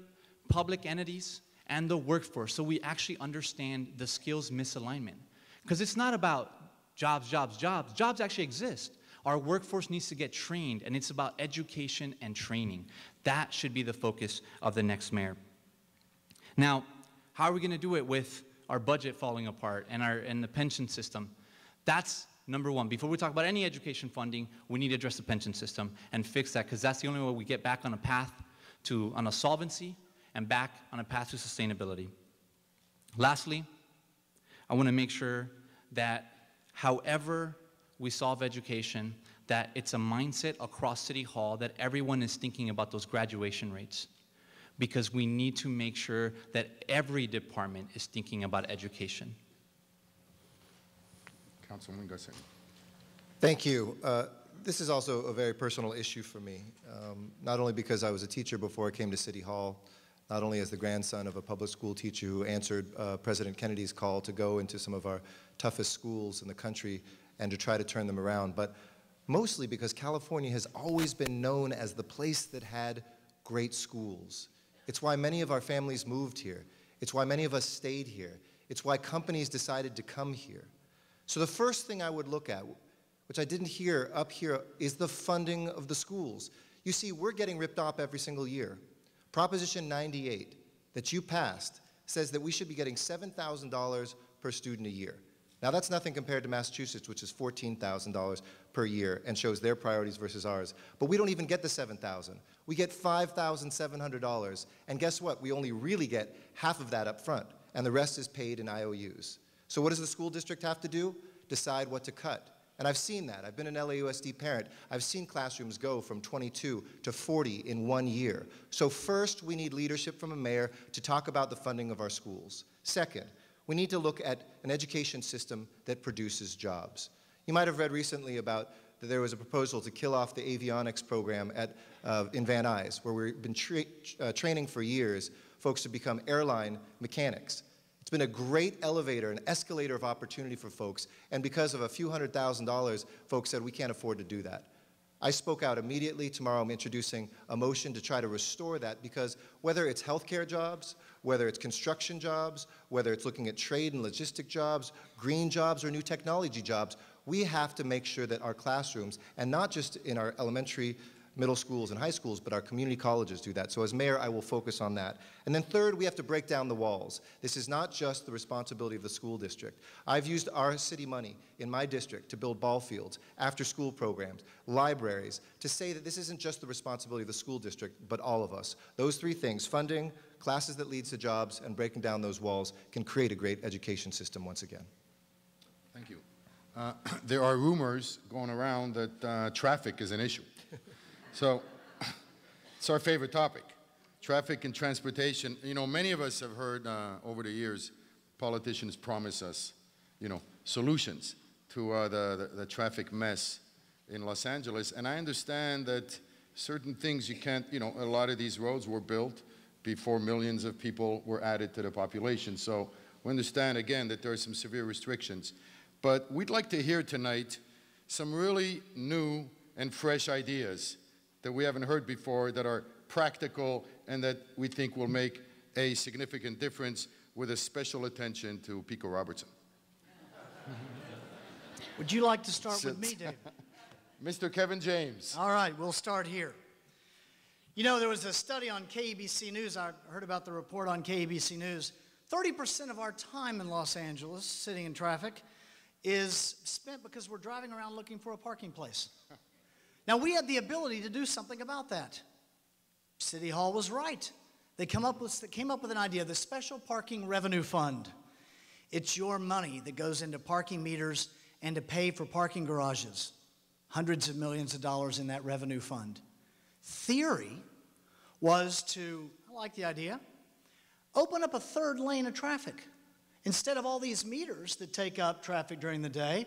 public entities, and the workforce so we actually understand the skills misalignment. Because it's not about jobs, jobs, jobs. Jobs actually exist. Our workforce needs to get trained, and it's about education and training. That should be the focus of the next mayor. Now, how are we going to do it with our budget falling apart and the pension system? That's number one. Before we talk about any education funding, we need to address the pension system and fix that, because that's the only way we get back on a path on a solvency and back on a path to sustainability. Lastly, I want to make sure that however we solve education, that it's a mindset across City Hall that everyone is thinking about those graduation rates, because we need to make sure that every department is thinking about education. Councilman Garcia. Thank you. This is also a very personal issue for me, not only because I was a teacher before I came to City Hall, not only as the grandson of a public school teacher who answered President Kennedy's call to go into some of our toughest schools in the country and to try to turn them around, but mostly because California has always been known as the place that had great schools. It's why many of our families moved here. It's why many of us stayed here. It's why companies decided to come here. So the first thing I would look at, which I didn't hear up here, is the funding of the schools. You see, we're getting ripped off every single year. Proposition 98 that you passed says that we should be getting $7,000 per student a year. Now that's nothing compared to Massachusetts, which is $14,000 per year and shows their priorities versus ours. But we don't even get the $7,000. We get $5,700, and guess what? We only really get half of that up front, and the rest is paid in IOUs. So what does the school district have to do? Decide what to cut. And I've seen that. I've been an LAUSD parent. I've seen classrooms go from 22 to 40 in 1 year. So first, we need leadership from a mayor to talk about the funding of our schools. Second, we need to look at an education system that produces jobs. You might have read recently about that there was a proposal to kill off the avionics program in Van Nuys, where we've been training for years folks to become airline mechanics. It's been a great elevator, an escalator of opportunity for folks, and because of a few $100,000, folks said we can't afford to do that. I spoke out immediately. Tomorrow I'm introducing a motion to try to restore that, because whether it's healthcare jobs, whether it's construction jobs, whether it's looking at trade and logistic jobs, green jobs, or new technology jobs, we have to make sure that our classrooms, and not just in our elementary middle schools and high schools, but our community colleges do that. So as mayor, I will focus on that. And then third, we have to break down the walls. This is not just the responsibility of the school district. I've used our city money in my district to build ball fields, after-school programs, libraries, to say that this isn't just the responsibility of the school district, but all of us. Those three things, funding, classes that leads to jobs, and breaking down those walls, can create a great education system once again. Thank you. There are rumors going around that traffic is an issue. So it's our favorite topic, traffic and transportation. You know, many of us have heard over the years politicians promise us, you know, solutions to the traffic mess in Los Angeles. And I understand that certain things you can't, you know, a lot of these roads were built before millions of people were added to the population. So we understand, again, that there are some severe restrictions. But we'd like to hear tonight some really new and fresh ideas that we haven't heard before, that are practical and that we think will make a significant difference, with a special attention to Pico Robertson. Would you like to start with me, David? Mr. Kevin James. All right, we'll start here. You know, there was a study on KEBC News. I heard about the report on KEBC News. 30% of our time in Los Angeles, sitting in traffic, is spent because we're driving around looking for a parking place. Now, we had the ability to do something about that. City Hall was right. They came up with an idea, the Special Parking Revenue Fund. It's your money that goes into parking meters and to pay for parking garages. Hundreds of millions of dollars in that revenue fund. Theory was to, I like the idea, open up a third lane of traffic. Instead of all these meters that take up traffic during the day,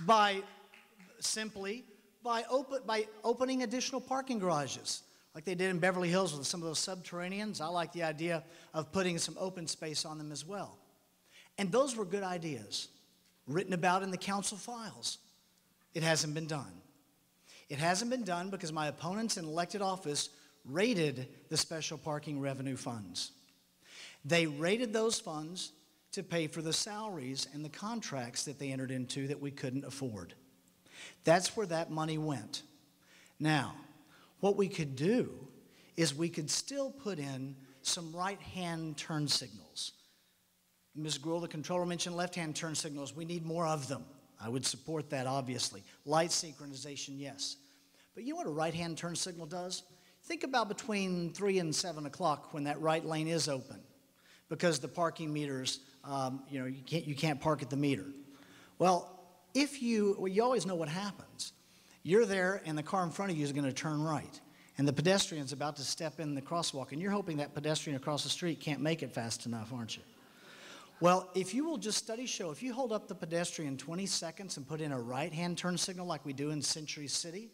by opening additional parking garages, like they did in Beverly Hills with some of those subterraneans. I like the idea of putting some open space on them as well. And those were good ideas, written about in the council files. It hasn't been done. It hasn't been done because my opponents in elected office raided the special parking revenue funds. They raided those funds to pay for the salaries and the contracts that they entered into that we couldn't afford. That's where that money went. Now, what we could do is we could still put in some right-hand turn signals. Ms. Gruhl, the controller, mentioned left-hand turn signals. We need more of them. I would support that, obviously. Light synchronization, yes. But you know what a right-hand turn signal does? Think about between 3 and 7 o'clock when that right lane is open, because the parking meters, you can't park at the meter. Well, you always know what happens. You're there, and the car in front of you is going to turn right, and the pedestrian's about to step in the crosswalk, and you're hoping that pedestrian across the street can't make it fast enough, aren't you? Well, if you will just studies show, if you hold up the pedestrian 20 seconds and put in a right-hand turn signal like we do in Century City,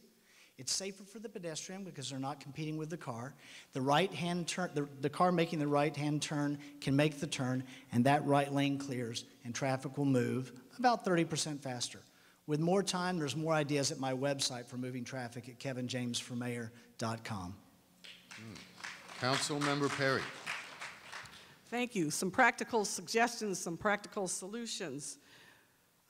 it's safer for the pedestrian because they're not competing with the car. The right-hand turn, the car making the right-hand turn can make the turn, and that right lane clears, and traffic will move about 30% faster. With more time, there's more ideas at my website for moving traffic at kevinjamesformayor.com. Councilmember Perry. Thank you. Some practical suggestions, some practical solutions.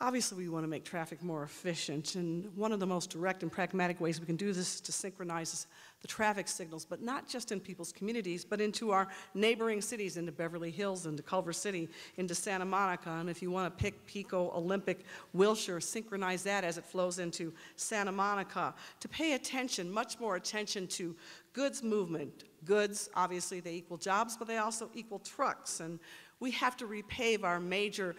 Obviously, we want to make traffic more efficient, and one of the most direct and pragmatic ways we can do this is to synchronize the traffic signals, but not just in people's communities, but into our neighboring cities, into Beverly Hills, into Culver City, into Santa Monica, and if you want to pick Pico, Olympic, Wilshire, synchronize that as it flows into Santa Monica, to pay attention, much more attention to goods movement. Goods, obviously, they equal jobs, but they also equal trucks, and we have to repave our major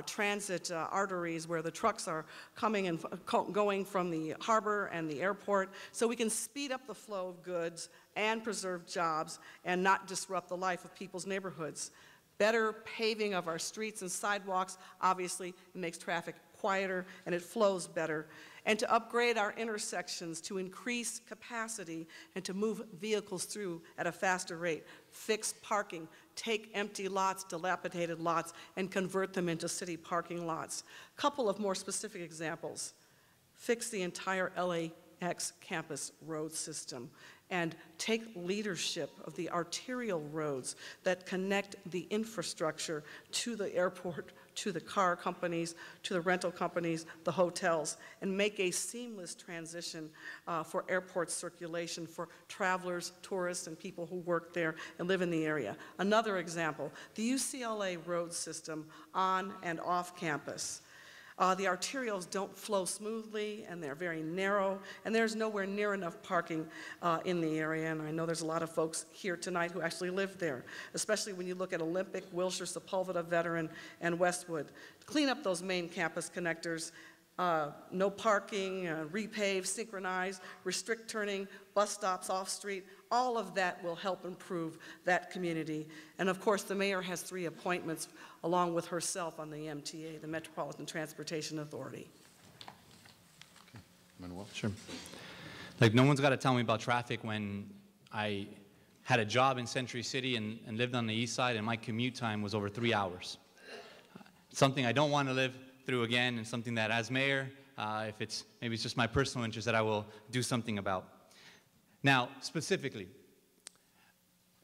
transit arteries where the trucks are coming and going from the harbor and the airport, so we can speed up the flow of goods and preserve jobs and not disrupt the life of people's neighborhoods. Better paving of our streets and sidewalks, obviously, it makes traffic quieter and it flows better. And to upgrade our intersections to increase capacity and to move vehicles through at a faster rate. Fix parking, take empty lots, dilapidated lots, and convert them into city parking lots. Couple of more specific examples. Fix the entire LAX campus road system and take leadership of the arterial roads that connect the infrastructure to the airport, to the car companies, to the rental companies, the hotels, and make a seamless transition for airport circulation for travelers, tourists, and people who work there and live in the area. Another example, the UCLA road system on and off campus. The arterials don't flow smoothly, and they're very narrow, and there's nowhere near enough parking in the area, and I know there's a lot of folks here tonight who actually live there, especially when you look at Olympic, Wilshire, Sepulveda, Veteran, and Westwood. Clean up those main campus connectors, no parking, repave, synchronize, restrict turning, bus stops off-street. All of that will help improve that community. And of course, the mayor has 3 appointments along with herself on the MTA, the Metropolitan Transportation Authority. Manuel? Sure. Like, no one's got to tell me about traffic when I had a job in Century City and lived on the east side, and my commute time was over 3 hours. Something I don't want to live through again, and something that as mayor, if maybe it's just my personal interest, that I will do something about. Now, specifically,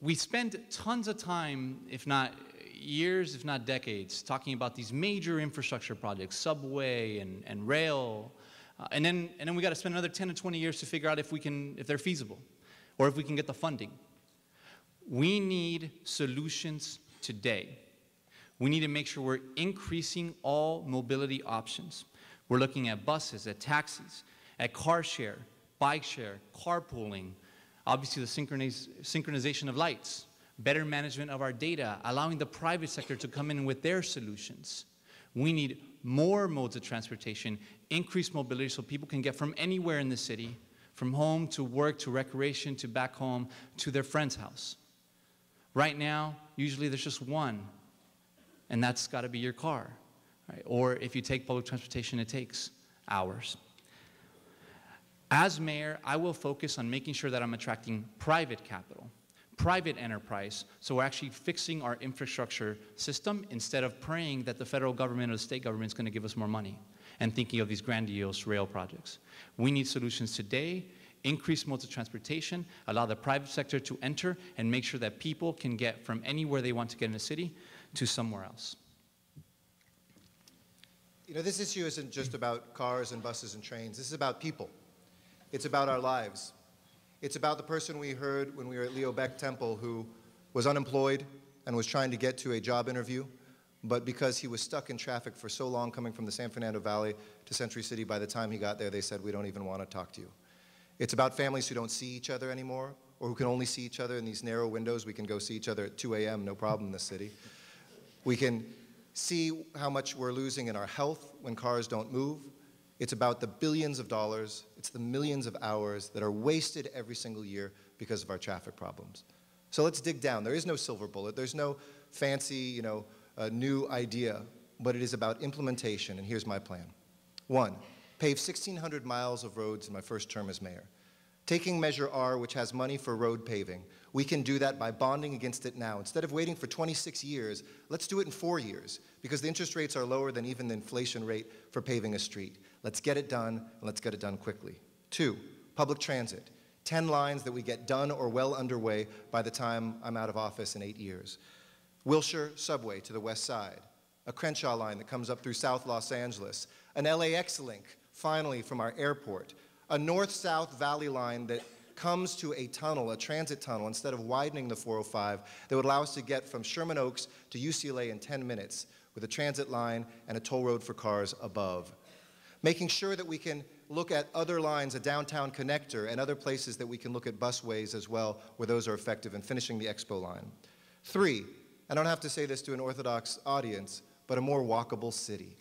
we spend tons of time, if not years, if not decades, talking about these major infrastructure projects, subway and rail, and then we got to spend another 10 to 20 years to figure out if they're feasible, or if we can get the funding. We need solutions today. We need to make sure we're increasing all mobility options. We're looking at buses, at taxis, at car share, bike share, carpooling, obviously the synchronization of lights, better management of our data, allowing the private sector to come in with their solutions. We need more modes of transportation, increased mobility so people can get from anywhere in the city, from home to work to recreation to back home to their friend's house. Right now, usually there's just one, and that's got to be your car. Right? Or if you take public transportation, it takes hours. As mayor, I will focus on making sure that I'm attracting private capital, private enterprise, so we're actually fixing our infrastructure system instead of praying that the federal government or the state government is going to give us more money and thinking of these grandiose rail projects. We need solutions today, increase modes of transportation, allow the private sector to enter, and make sure that people can get from anywhere they want to get in the city to somewhere else. You know, this issue isn't just about cars and buses and trains. This is about people. It's about our lives. It's about the person we heard when we were at Leo Beck Temple who was unemployed and was trying to get to a job interview, but because he was stuck in traffic for so long coming from the San Fernando Valley to Century City, by the time he got there, they said, "We don't even want to talk to you." It's about families who don't see each other anymore, or who can only see each other in these narrow windows. We can go see each other at 2 a.m., no problem in this city. We can see how much we're losing in our health when cars don't move. It's about the billions of dollars, it's the millions of hours that are wasted every single year because of our traffic problems. So let's dig down. There is no silver bullet. There's no fancy, new idea, but it is about implementation, and here's my plan. 1, pave 1,600 miles of roads in my first term as mayor. Taking Measure R, which has money for road paving, we can do that by bonding against it now. Instead of waiting for 26 years, let's do it in 4 years, because the interest rates are lower than even the inflation rate for paving a street. Let's get it done, and let's get it done quickly. 2, public transit. 10 lines that we get done or well underway by the time I'm out of office in 8 years. Wilshire subway to the west side. A Crenshaw line that comes up through South Los Angeles. An LAX link, finally, from our airport. A north-south valley line that comes to a tunnel, a transit tunnel, instead of widening the 405, that would allow us to get from Sherman Oaks to UCLA in 10 minutes with a transit line and a toll road for cars above. Making sure that we can look at other lines, a downtown connector, and other places that we can look at busways as well, where those are effective, and finishing the Expo line. 3, I don't have to say this to an Orthodox audience, but a more walkable city.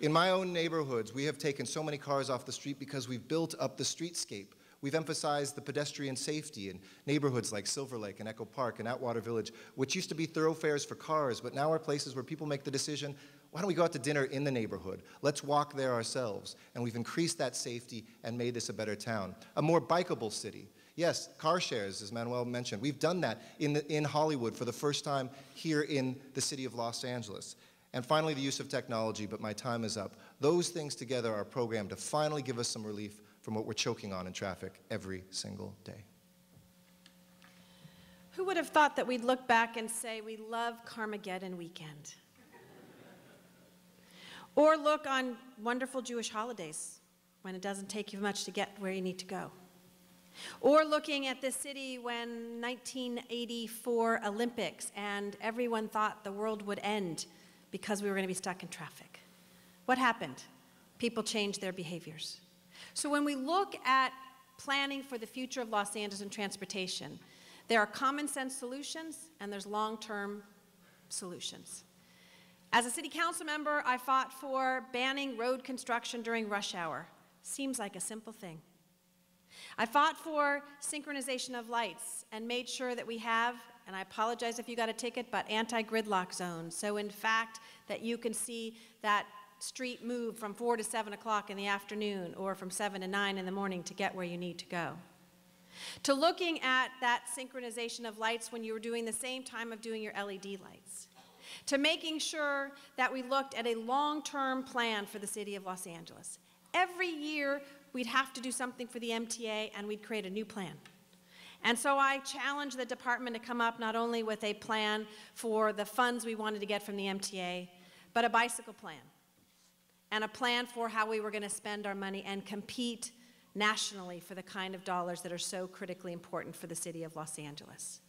In my own neighborhoods, we have taken so many cars off the street because we've built up the streetscape. We've emphasized the pedestrian safety in neighborhoods like Silver Lake and Echo Park and Atwater Village, which used to be thoroughfares for cars, but now are places where people make the decision, why don't we go out to dinner in the neighborhood? Let's walk there ourselves. And we've increased that safety and made this a better town. A more bikeable city. Yes, car shares, as Manuel mentioned. We've done that in Hollywood for the first time here in the city of Los Angeles. And finally, the use of technology, but my time is up. Those things together are programmed to finally give us some relief from what we're choking on in traffic every single day. Who would have thought that we'd look back and say we love Carmageddon weekend? Or look on wonderful Jewish holidays when it doesn't take you much to get where you need to go. Or looking at this city when 1984 Olympics and everyone thought the world would end because we were going to be stuck in traffic. What happened? People changed their behaviors. So when we look at planning for the future of Los Angeles and transportation, there are common sense solutions and there's long-term solutions. As a city council member, I fought for banning road construction during rush hour. Seems like a simple thing. I fought for synchronization of lights and made sure that we have, and I apologize if you got a ticket, but anti-gridlock zones. So in fact, that you can see that street move from 4 to 7 o'clock in the afternoon or from 7 to 9 in the morning to get where you need to go. To looking at that synchronization of lights when you were doing the same time of doing your LED lights. To making sure that we looked at a long-term plan for the city of Los Angeles. Every year, we'd have to do something for the MTA and we'd create a new plan. And so I challenged the department to come up not only with a plan for the funds we wanted to get from the MTA, but a bicycle plan. And a plan for how we were going to spend our money and compete nationally for the kind of dollars that are so critically important for the city of Los Angeles.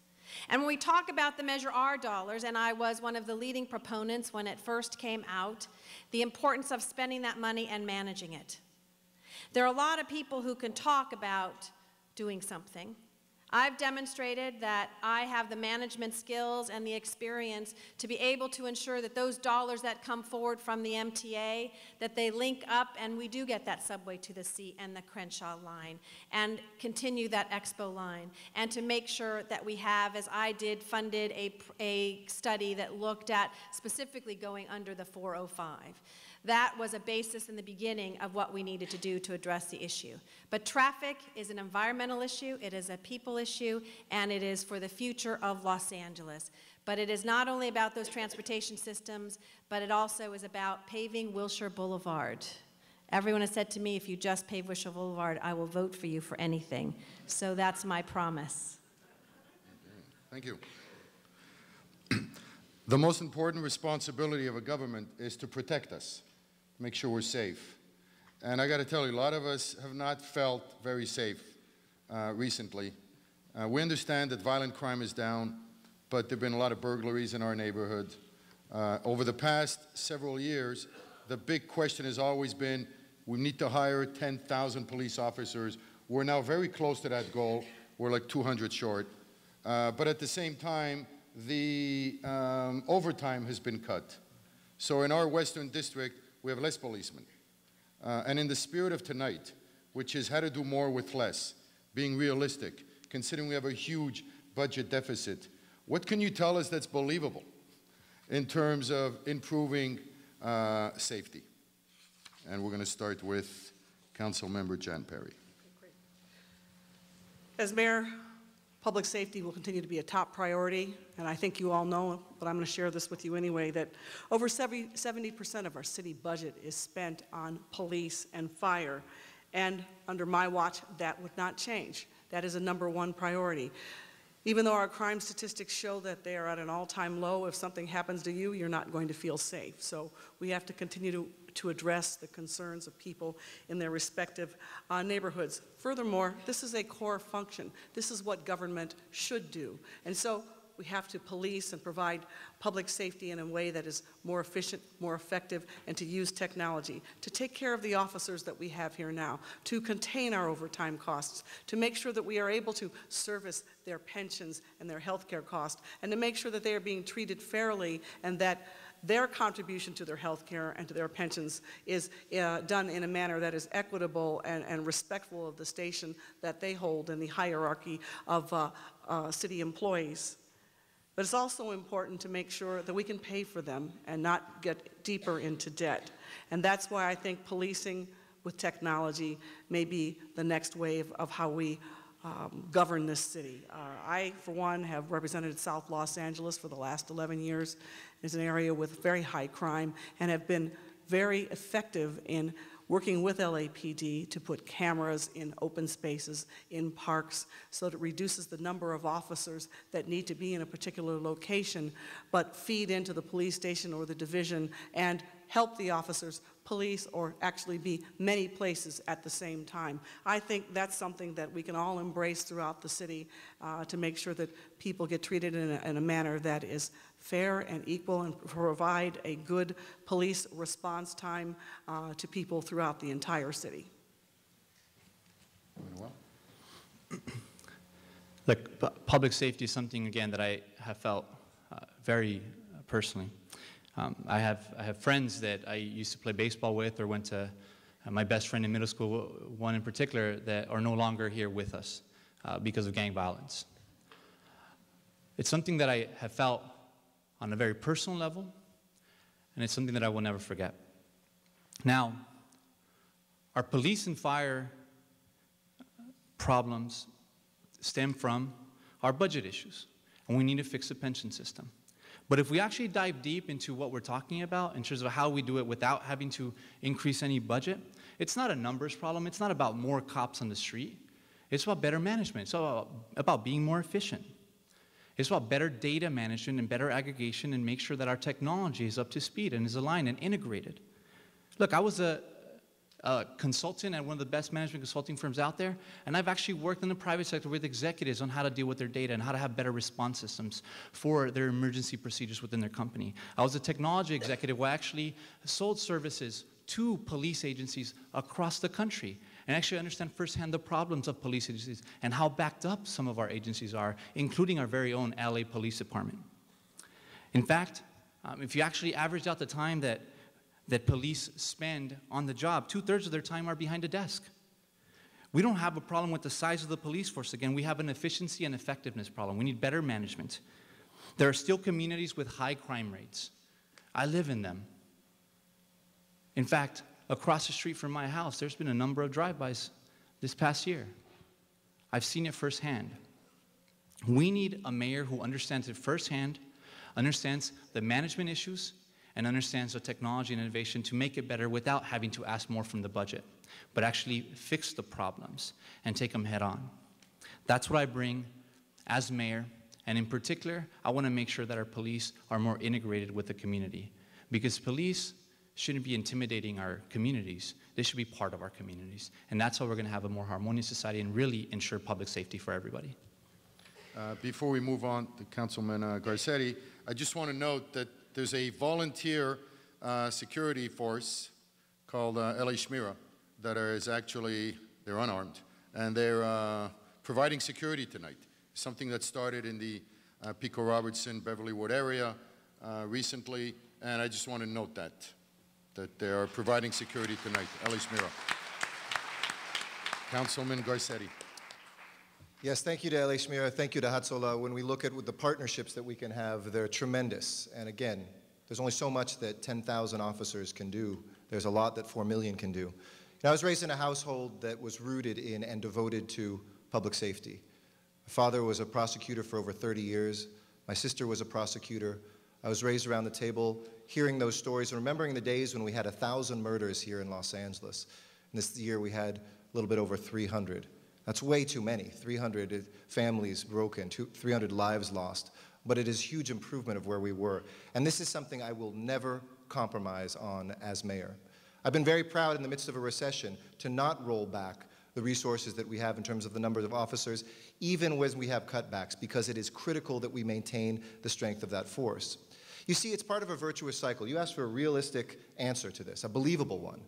And when we talk about the Measure R dollars, and I was one of the leading proponents when it first came out, the importance of spending that money and managing it. There are a lot of people who can talk about doing something. I've demonstrated that I have the management skills and the experience to be able to ensure that those dollars that come forward from the MTA, that they link up and we do get that subway to the sea and the Crenshaw line and continue that Expo line, and to make sure that we have, as I did, funded a study that looked at specifically going under the 405. That was a basis in the beginning of what we needed to do to address the issue. But traffic is an environmental issue, it is a people issue, and it is for the future of Los Angeles. But it is not only about those transportation systems, but it also is about paving Wilshire Boulevard. Everyone has said to me, if you just pave Wilshire Boulevard, I will vote for you for anything. So that's my promise. Thank you. The most important responsibility of a government is to protect us, make sure we're safe. And I got to tell you, a lot of us have not felt very safe recently. We understand that violent crime is down, but there have been a lot of burglaries in our neighborhood. Over the past several years, the big question has always been, we need to hire 10,000 police officers. We're now very close to that goal. We're like 200 short. But at the same time, the overtime has been cut. So in our Western District, we have less policemen. And in the spirit of tonight, which is how to do more with less, being realistic, considering we have a huge budget deficit, what can you tell us that's believable in terms of improving safety? And we're going to start with Councilmember Jan Perry. As mayor, public safety will continue to be a top priority, and I think you all know, but I'm going to share this with you anyway, that over 70% of our city budget is spent on police and fire, and under my watch, that would not change. That is a #1 priority. Even though our crime statistics show that they are at an all-time low, if something happens to you, you're not going to feel safe. So we have to continue to address the concerns of people in their respective neighborhoods. Furthermore, this is a core function. This is what government should do. And so we have to police and provide public safety in a way that is more efficient, more effective, and to use technology to take care of the officers that we have here now, to contain our overtime costs, to make sure that we are able to service their pensions and their health care costs, and to make sure that they are being treated fairly and that their contribution to their health care and to their pensions is done in a manner that is equitable and respectful of the station that they hold in the hierarchy of city employees. But it's also important to make sure that we can pay for them and not get deeper into debt. And that's why I think policing with technology may be the next wave of how we govern this city. I, for one, have represented South Los Angeles for the last 11 years. It's an area with very high crime and have been very effective in working with LAPD to put cameras in open spaces, in parks, so that it reduces the number of officers that need to be in a particular location, but feed into the police station or the division and help the officers police or actually be many places at the same time. I think that's something that we can all embrace throughout the city to make sure that people get treated in a manner that is fair and equal and provide a good police response time to people throughout the entire city. Look, public safety is something, again, that I have felt very personally. I have friends that I used to play baseball with or went to, my best friend in middle school, one in particular, that are no longer here with us because of gang violence. It's something that I have felt on a very personal level, and it's something that I will never forget. Now, our police and fire problems stem from our budget issues, and we need to fix the pension system. But if we actually dive deep into what we're talking about in terms of how we do it without having to increase any budget, it's not a numbers problem. It's not about more cops on the street. It's about better management. It's about being more efficient. It's about better data management and better aggregation and make sure that our technology is up to speed and is aligned and integrated. Look, I was a consultant at one of the best management consulting firms out there, and I've actually worked in the private sector with executives on how to deal with their data and how to have better response systems for their emergency procedures within their company. I was a technology executive who actually sold services to police agencies across the country and actually understand firsthand the problems of police agencies and how backed up some of our agencies are, including our very own LA Police Department. In fact, if you actually average out the time that police spend on the job, 2/3 of their time are behind a desk. We don't have a problem with the size of the police force. Again, we have an efficiency and effectiveness problem. We need better management. There are still communities with high crime rates. I live in them. In fact, across the street from my house, there's been a number of drive-bys this past year. I've seen it firsthand. We need a mayor who understands it firsthand, understands the management issues, and understands the technology and innovation to make it better without having to ask more from the budget, but actually fix the problems and take them head on. That's what I bring as mayor, and in particular, I want to make sure that our police are more integrated with the community, because police shouldn't be intimidating our communities. They should be part of our communities, and that's how we're going to have a more harmonious society and really ensure public safety for everybody. Before we move on to Councilman Garcetti, I just want to note that there's a volunteer security force called LA Shmira that is actually, they're unarmed, and they're providing security tonight. Something that started in the Pico Robertson, Beverly Wood area recently, and I just want to note that they are providing security tonight, LA Shmira. Councilman Garcetti. Yes, thank you to LA Shmira, thank you to Hatzola. When we look at the partnerships that we can have, they're tremendous. And again, there's only so much that 10,000 officers can do. There's a lot that 4 million can do. I was raised in a household that was rooted in and devoted to public safety. My father was a prosecutor for over 30 years. My sister was a prosecutor. I was raised around the table hearing those stories and remembering the days when we had 1,000 murders here in Los Angeles. And this year we had a little bit over 300. That's way too many, 300 families broken, 300 lives lost. But it is a huge improvement of where we were. And this is something I will never compromise on as mayor. I've been very proud in the midst of a recession to not roll back the resources that we have in terms of the numbers of officers, even when we have cutbacks, because it is critical that we maintain the strength of that force. You see, it's part of a virtuous cycle. You asked for a realistic answer to this, a believable one.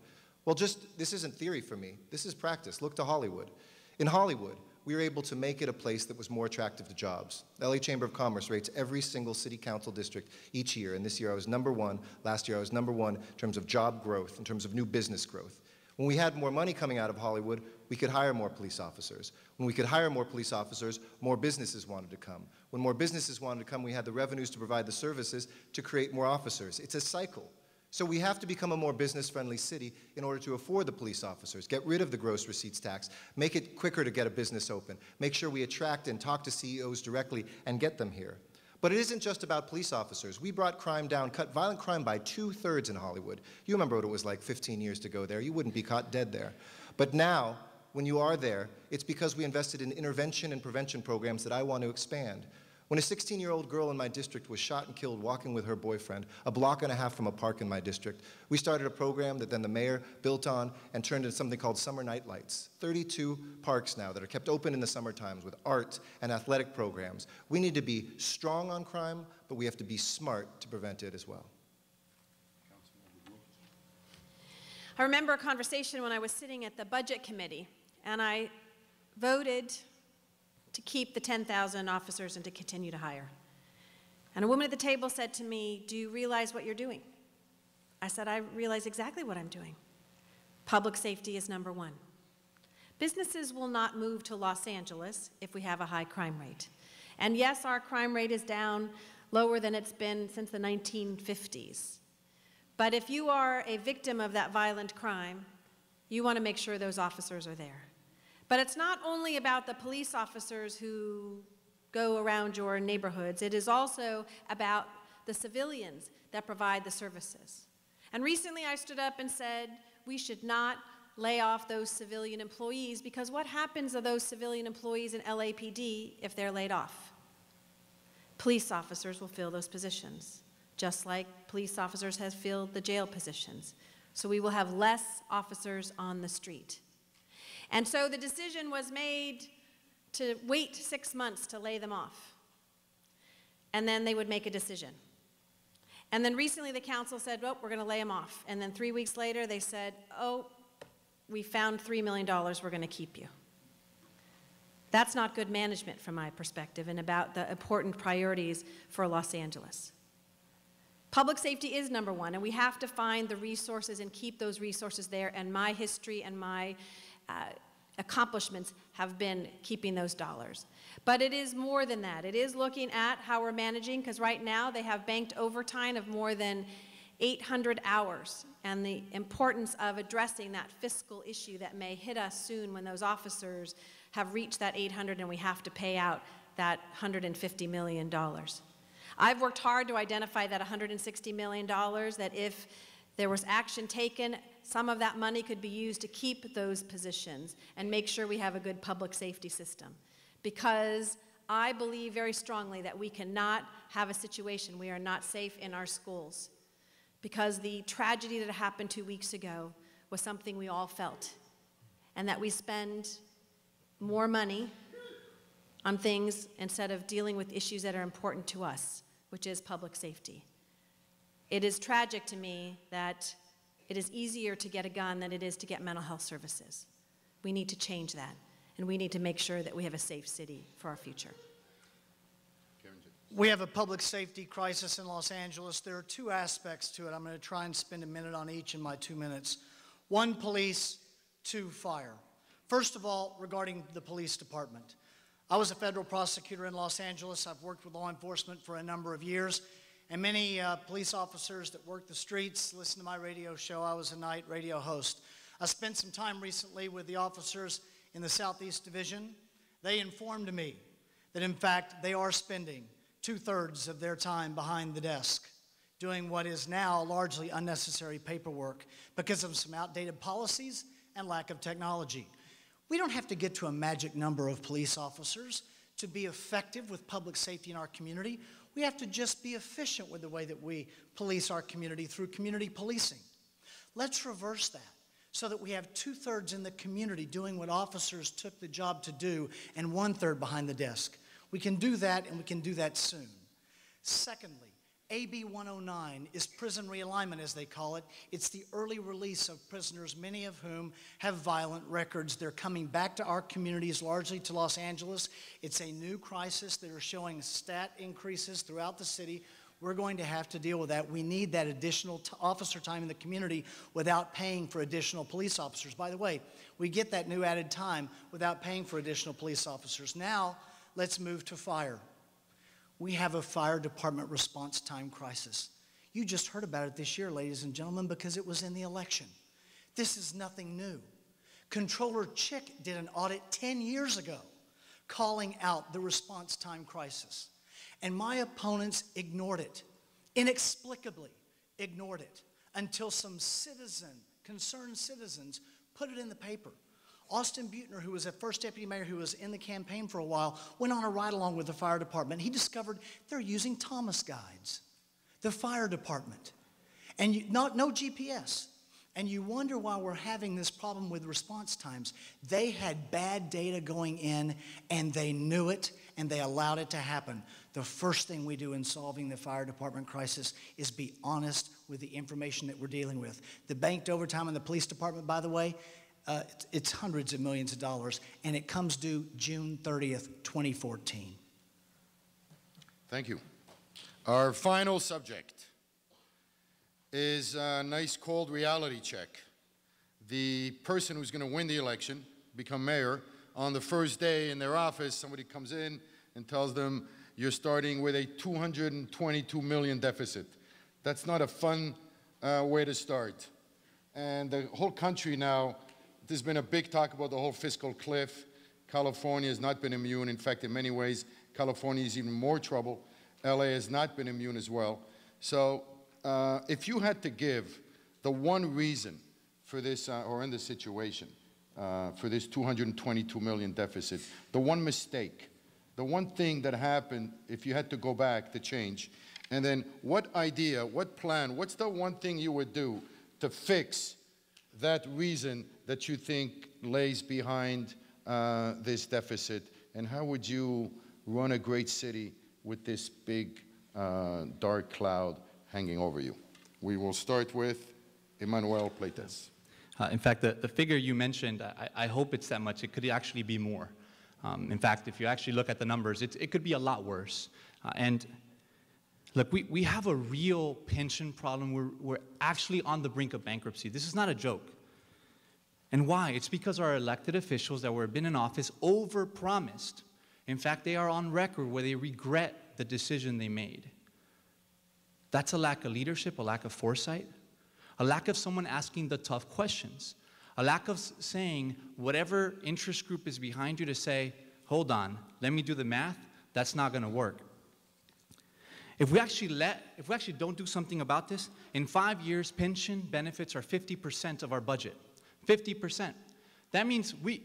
Well, this isn't theory for me. This is practice. Look to Hollywood. In Hollywood, we were able to make it a place that was more attractive to jobs. The LA Chamber of Commerce rates every single city council district each year, and this year I was #1. Last year I was #1 in terms of job growth, in terms of new business growth. When we had more money coming out of Hollywood, we could hire more police officers. When we could hire more police officers, more businesses wanted to come. When more businesses wanted to come, we had the revenues to provide the services to create more officers. It's a cycle. So we have to become a more business-friendly city in order to afford the police officers, get rid of the gross receipts tax, make it quicker to get a business open, make sure we attract and talk to CEOs directly and get them here. But it isn't just about police officers. We brought crime down, cut violent crime by 2/3 in Hollywood. You remember what it was like 15 years to go there. You wouldn't be caught dead there. But now, when you are there, it's because we invested in intervention and prevention programs that I want to expand. When a 16-year-old girl in my district was shot and killed walking with her boyfriend a block and a half from a park in my district, we started a program that then the mayor built on and turned into something called Summer Night Lights. 32 parks now that are kept open in the summer times with art and athletic programs. We need to be strong on crime, but we have to be smart to prevent it as well. I remember a conversation when I was sitting at the Budget Committee, and I voted to keep the 10,000 officers and to continue to hire. And a woman at the table said to me, "Do you realize what you're doing?" I said, "I realize exactly what I'm doing. Public safety is number one. Businesses will not move to Los Angeles if we have a high crime rate. And yes, our crime rate is down lower than it's been since the 1950s. But if you are a victim of that violent crime, you want to make sure those officers are there. But it's not only about the police officers who go around your neighborhoods. It is also about the civilians that provide the services. And recently I stood up and said we should not lay off those civilian employees, because what happens to those civilian employees in LAPD if they're laid off? Police officers will fill those positions, just like police officers have filled the jail positions. So we will have less officers on the street. And so the decision was made to wait 6 months to lay them off. And then they would make a decision. And then recently the council said, well, we're going to lay them off. And then 3 weeks later they said, oh, we found $3 million, we're going to keep you. That's not good management from my perspective and about the important priorities for Los Angeles. Public safety is number one, and we have to find the resources and keep those resources there, and my history and my accomplishments have been keeping those dollars. But it is more than that. It is looking at how we're managing, because right now they have banked overtime of more than 800 hours, and the importance of addressing that fiscal issue that may hit us soon when those officers have reached that 800 and we have to pay out that $150 million. I've worked hard to identify that $160 million, that if there was action taken, some of that money could be used to keep those positions and make sure we have a good public safety system. Because I believe very strongly that we cannot have a situation we are not safe in our schools. Because the tragedy that happened 2 weeks ago was something we all felt. And that we spend more money on things instead of dealing with issues that are important to us, which is public safety. It is tragic to me that it is easier to get a gun than it is to get mental health services. We need to change that, and we need to make sure that we have a safe city for our future. We have a public safety crisis in Los Angeles. There are two aspects to it. I'm going to try and spend a minute on each in my 2 minutes. One, police. Two, fire. First of all, regarding the police department. I was a federal prosecutor in Los Angeles. I've worked with law enforcement for a number of years. And many police officers that work the streets listen to my radio show. I was a night radio host. I spent some time recently with the officers in the Southeast Division. They informed me that, in fact, they are spending 2/3 of their time behind the desk doing what is now largely unnecessary paperwork because of some outdated policies and lack of technology. We don't have to get to a magic number of police officers to be effective with public safety in our community. We have to just be efficient with the way that we police our community through community policing. Let's reverse that so that we have 2/3 in the community doing what officers took the job to do and 1/3 behind the desk. We can do that, and we can do that soon. Secondly, AB 109 is prison realignment, as they call it. It's the early release of prisoners, many of whom have violent records. They're coming back to our communities, largely to Los Angeles. It's a new crisis that are showing stat increases throughout the city. We're going to have to deal with that. We need that additional officer time in the community without paying for additional police officers. By the way, we get that new added time without paying for additional police officers. Now, let's move to fire. We have a fire department response time crisis. You just heard about it this year, ladies and gentlemen, because it was in the election. This is nothing new. Controller Chick did an audit 10 years ago calling out the response time crisis. And my opponents ignored it, inexplicably ignored it, until some concerned citizens put it in the paper. Austin Butner, who was a first deputy mayor who was in the campaign for a while, went on a ride-along with the fire department. He discovered they're using Thomas guides, the fire department, and no GPS. And you wonder why we're having this problem with response times. They had bad data going in, and they knew it, and they allowed it to happen. The first thing we do in solving the fire department crisis is be honest with the information that we're dealing with. The banked overtime in the police department, by the way, it's hundreds of millions of dollars, and it comes due June 30th, 2014. Thank you. Our final subject is a nice cold reality check. The person who's going to win the election, become mayor, on the first day in their office, somebody comes in and tells them, you're starting with a $222 million deficit. That's not a fun way to start. And the whole country now, there's been a big talk about the whole fiscal cliff. California has not been immune. In fact, in many ways, California is even more trouble. LA has not been immune as well. So if you had to give the one reason for this, or in this situation, for this $222 million deficit, the one mistake, the one thing that happened, if you had to go back to change, and then what idea, what plan, what's the one thing you would do to fix that reason that you think lays behind this deficit, and how would you run a great city with this big dark cloud hanging over you? We will start with Emmanuel Pleites. In fact, the figure you mentioned, I hope it's that much. It could actually be more. In fact, if you actually look at the numbers, it could be a lot worse. And look, we have a real pension problem. We're actually on the brink of bankruptcy. This is not a joke. And why? It's because our elected officials that have been in office overpromised. In fact, they are on record where they regret the decision they made. That's a lack of leadership, a lack of foresight, a lack of someone asking the tough questions, a lack of saying whatever interest group is behind you to say, hold on, let me do the math, that's not going to work. If we actually don't do something about this, in 5 years, pension benefits are 50% of our budget. 50%. That means we're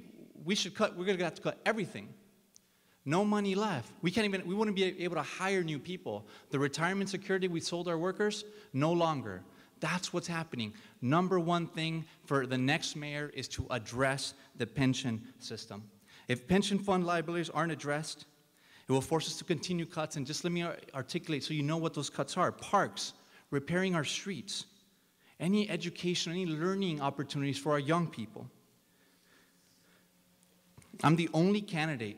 going to have to cut everything. No money left. We wouldn't be able to hire new people. The retirement security we sold our workers, no longer. That's what's happening. Number one thing for the next mayor is to address the pension system. If pension fund liabilities aren't addressed, it will force us to continue cuts. And just let me articulate so you know what those cuts are. Parks, repairing our streets, any education, any learning opportunities for our young people. I'm the only candidate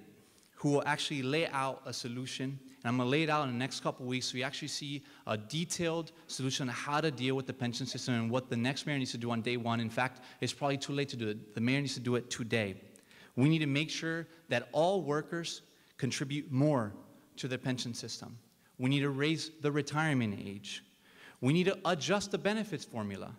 who will actually lay out a solution, and I'm going to lay it out in the next couple of weeks so you actually see a detailed solution on how to deal with the pension system and what the next mayor needs to do on day one. In fact, it's probably too late to do it. The mayor needs to do it today. We need to make sure that all workers contribute more to the pension system. We need to raise the retirement age. We need to adjust the benefits formula.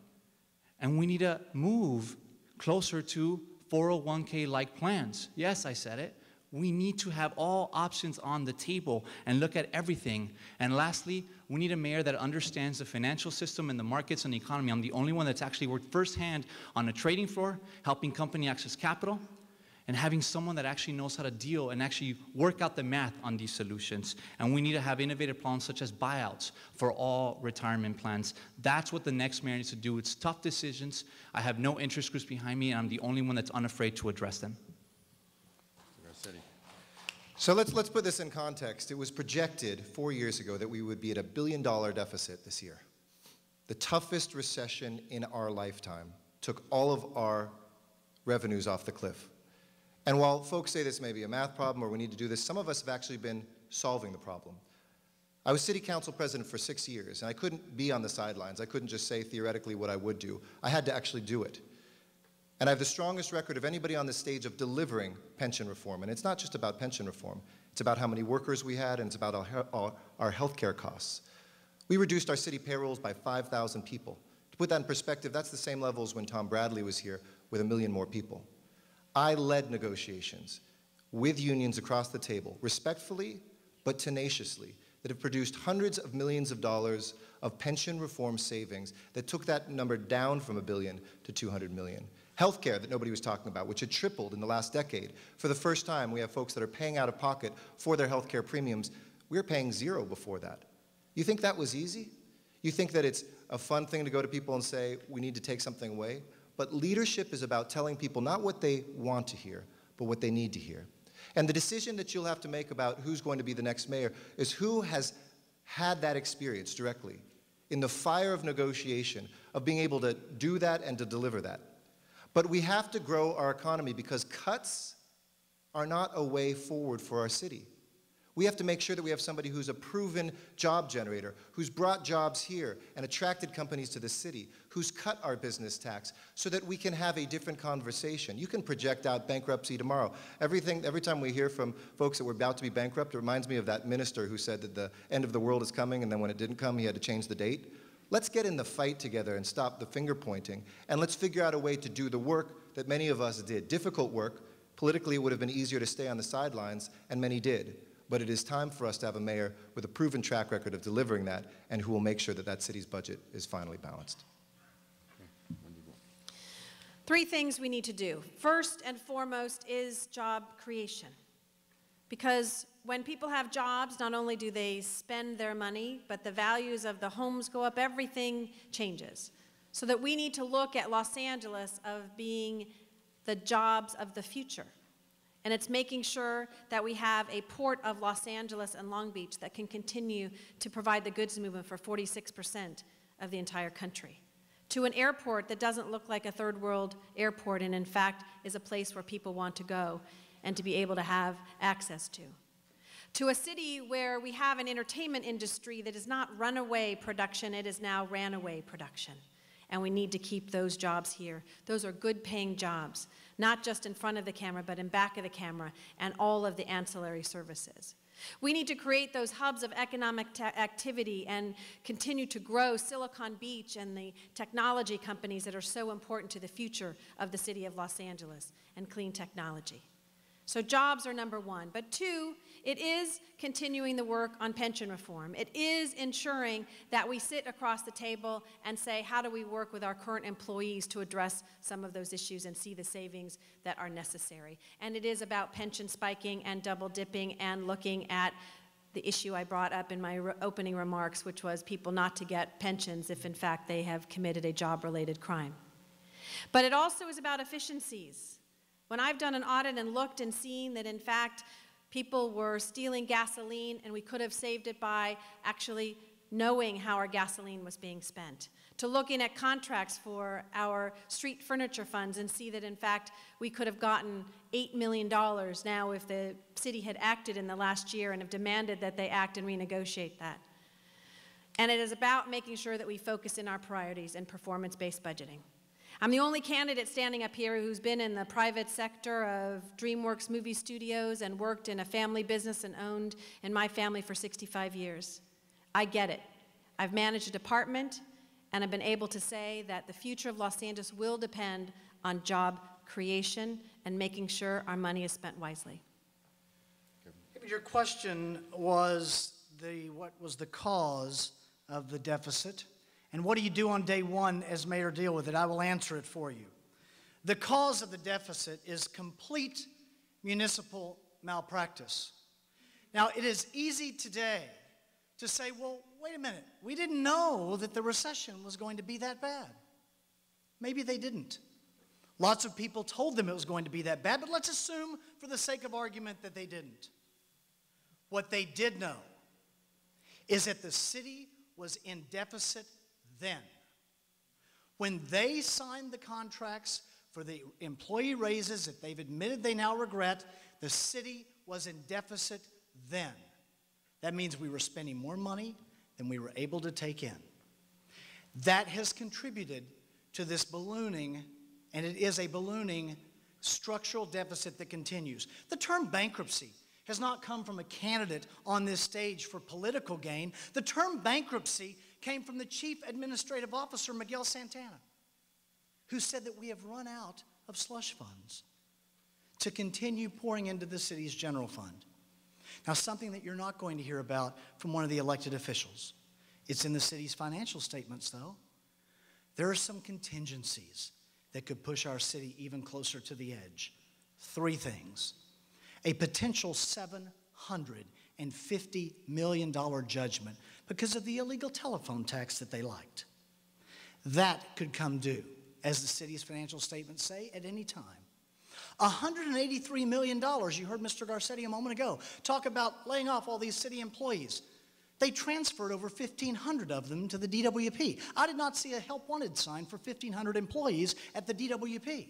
And we need to move closer to 401k-like plans. Yes, I said it. We need to have all options on the table and look at everything. And lastly, we need a mayor that understands the financial system and the markets and the economy. I'm the only one that's actually worked firsthand on a trading floor, helping company access capital, and having someone that actually knows how to deal and actually work out the math on these solutions. And we need to have innovative plans such as buyouts for all retirement plans. That's what the next mayor needs to do. It's tough decisions. I have no interest groups behind me, and I'm the only one that's unafraid to address them. So let's put this in context. It was projected 4 years ago that we would be at $1 billion deficit this year. The toughest recession in our lifetime took all of our revenues off the cliff. And while folks say this may be a math problem or we need to do this, some of us have actually been solving the problem. I was city council president for 6 years, and I couldn't be on the sidelines. I couldn't just say theoretically what I would do. I had to actually do it. And I have the strongest record of anybody on this stage of delivering pension reform. And it's not just about pension reform. It's about how many workers we had, and it's about our health care costs. We reduced our city payrolls by 5,000 people. To put that in perspective, that's the same level as when Tom Bradley was here with 1 million more people. I led negotiations with unions across the table, respectfully but tenaciously, that have produced hundreds of millions of dollars of pension reform savings that took that number down from $1 billion to $200 million. Healthcare that nobody was talking about, which had tripled in the last decade. For the first time, we have folks that are paying out of pocket for their healthcare premiums. We were paying zero before that. You think that was easy? You think that it's a fun thing to go to people and say, we need to take something away? But leadership is about telling people not what they want to hear, but what they need to hear. And the decision that you'll have to make about who's going to be the next mayor is who has had that experience directly in the fire of negotiation, of being able to do that and to deliver that. But we have to grow our economy because cuts are not a way forward for our city. We have to make sure that we have somebody who's a proven job generator, who's brought jobs here and attracted companies to the city, who's cut our business tax so that we can have a different conversation. You can project out bankruptcy tomorrow. Every time we hear from folks that were about to be bankrupt, it reminds me of that minister who said that the end of the world is coming, and then when it didn't come, he had to change the date. Let's get in the fight together and stop the finger pointing, and let's figure out a way to do the work that many of us did. Difficult work. Politically, it would have been easier to stay on the sidelines, and many did. But it is time for us to have a mayor with a proven track record of delivering that and who will make sure that that city's budget is finally balanced. Three things we need to do. First and foremost is job creation. Because when people have jobs, not only do they spend their money, but the values of the homes go up, everything changes. So that we need to look at Los Angeles of being the jobs of the future. And it's making sure that we have a port of Los Angeles and Long Beach that can continue to provide the goods movement for 46% of the entire country. To an airport that doesn't look like a third world airport and in fact is a place where people want to go and to be able to have access to. To a city where we have an entertainment industry that is not runaway production, it is now ran-away production. And we need to keep those jobs here. Those are good paying jobs, not just in front of the camera, but in back of the camera and all of the ancillary services. We need to create those hubs of economic activity and continue to grow Silicon Beach and the technology companies that are so important to the future of the city of Los Angeles and clean technology. So jobs are number one. But two, it is continuing the work on pension reform. It is ensuring that we sit across the table and say, how do we work with our current employees to address some of those issues and see the savings that are necessary. And it is about pension spiking and double dipping and looking at the issue I brought up in my opening remarks, which was people not to get pensions if in fact they have committed a job-related crime. But it also is about efficiencies. When I've done an audit and looked and seen that, in fact, people were stealing gasoline and we could have saved it by actually knowing how our gasoline was being spent, to looking at contracts for our street furniture funds and see that, in fact, we could have gotten $8 million now if the city had acted in the last year and have demanded that they act and renegotiate that. And it is about making sure that we focus in our priorities and performance-based budgeting. I'm the only candidate standing up here who's been in the private sector of DreamWorks movie studios and worked in a family business and owned in my family for 65 years. I get it. I've managed a department, and I've been able to say that the future of Los Angeles will depend on job creation and making sure our money is spent wisely. Your question was what was the cause of the deficit? And what do you do on day one as mayor deal with it? I will answer it for you. The cause of the deficit is complete municipal malpractice. Now, it is easy today to say, well, wait a minute, we didn't know that the recession was going to be that bad. Maybe they didn't. Lots of people told them it was going to be that bad, but let's assume for the sake of argument that they didn't. What they did know is that the city was in deficit then. When they signed the contracts for the employee raises that they've admitted they now regret, the city was in deficit then. That means we were spending more money than we were able to take in. That has contributed to this ballooning, and it is a ballooning structural deficit that continues. The term bankruptcy has not come from a candidate on this stage for political gain. The term bankruptcy came from the Chief Administrative Officer, Miguel Santana, who said that we have run out of slush funds to continue pouring into the city's general fund. Now, something that you're not going to hear about from one of the elected officials. It's in the city's financial statements, though. There are some contingencies that could push our city even closer to the edge. 3 things. A potential $750 million judgment because of the illegal telephone tax that they liked. That could come due, as the city's financial statements say, at any time. $183 million, you heard Mr. Garcetti a moment ago talk about laying off all these city employees. They transferred over 1,500 of them to the DWP. I did not see a help wanted sign for 1,500 employees at the DWP.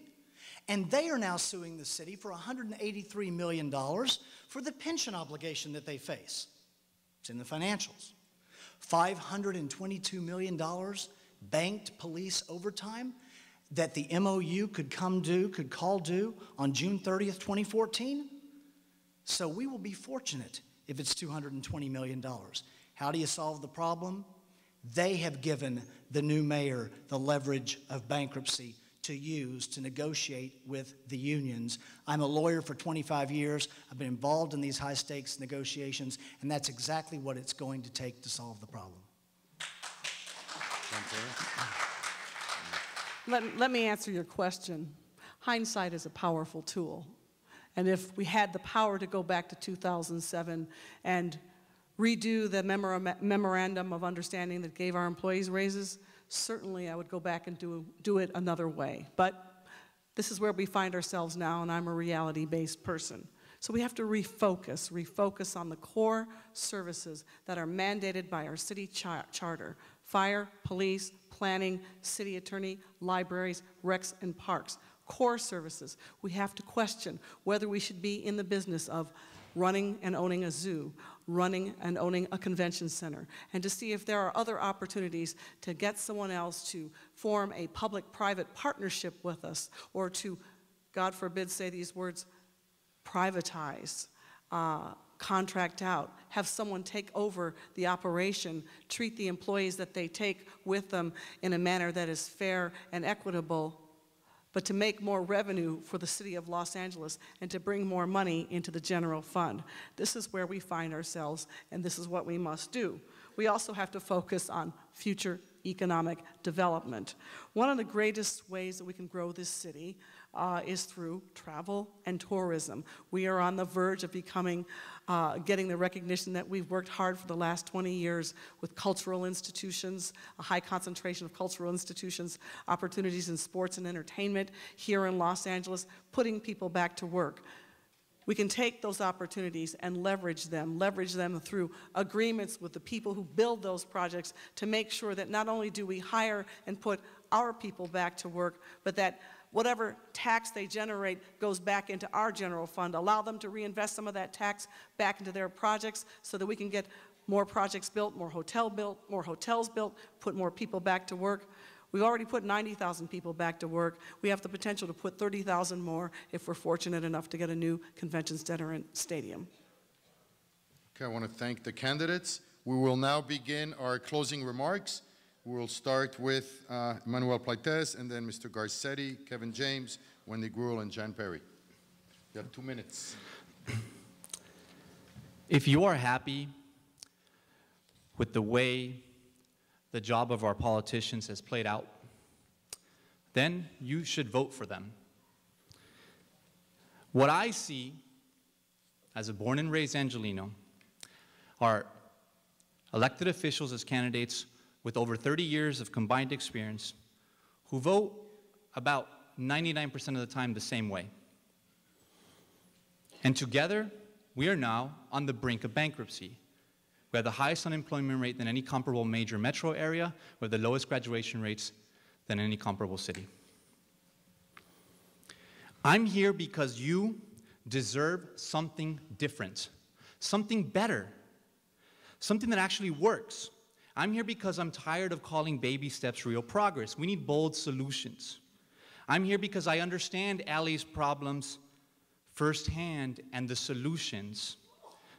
And they are now suing the city for $183 million for the pension obligation that they face. It's in the financials. $522 million banked police overtime that the MOU could call due on June 30th, 2014. So we will be fortunate if it's $220 million. How do you solve the problem? They have given the new mayor the leverage of bankruptcy to use to negotiate with the unions. I'm a lawyer for 25 years. I've been involved in these high-stakes negotiations, and that's exactly what it's going to take to solve the problem. Let me answer your question. Hindsight is a powerful tool. And if we had the power to go back to 2007 and redo the memorandum of understanding that gave our employees raises, certainly I would go back and do it another way. But this is where we find ourselves now, and I'm a reality-based person. So we have to refocus on the core services that are mandated by our city charter: fire, police, planning, city attorney, libraries, recs, and parks. Core services. We have to question whether we should be in the business of running and owning a zoo, running and owning a convention center, and to see if there are other opportunities to get someone else to form a public-private partnership with us, or to, God forbid, say these words, privatize, contract out, have someone take over the operation, treat the employees that they take with them in a manner that is fair and equitable, but to make more revenue for the city of Los Angeles and to bring more money into the general fund. This is where we find ourselves, and this is what we must do. We also have to focus on future economic development. One of the greatest ways that we can grow this city is through travel and tourism. We are on the verge of getting the recognition that we've worked hard for the last 20 years with cultural institutions, a high concentration of cultural institutions, opportunities in sports and entertainment here in Los Angeles, putting people back to work. We can take those opportunities and leverage them through agreements with the people who build those projects to make sure that not only do we hire and put our people back to work, but that whatever tax they generate goes back into our general fund. Allow them to reinvest some of that tax back into their projects so that we can get more projects built, more hotels built, put more people back to work. We've already put 90,000 people back to work. We have the potential to put 30,000 more if we're fortunate enough to get a new convention center and stadium. Okay, I want to thank the candidates. We will now begin our closing remarks. We'll start with Manuel Plaites, and then Mr. Garcetti, Kevin James, Wendy Gruel, and Jan Perry. You have 2 minutes. If you are happy with the way the job of our politicians has played out, then you should vote for them. What I see as a born and raised Angelino are elected officials as candidates with over 30 years of combined experience who vote about 99% of the time the same way. And together, we are now on the brink of bankruptcy. We have the highest unemployment rate than any comparable major metro area. We have the lowest graduation rates than any comparable city. I'm here because you deserve something different, something better, something that actually works. I'm here because I'm tired of calling baby steps real progress. We need bold solutions. I'm here because I understand LA's problems firsthand and the solutions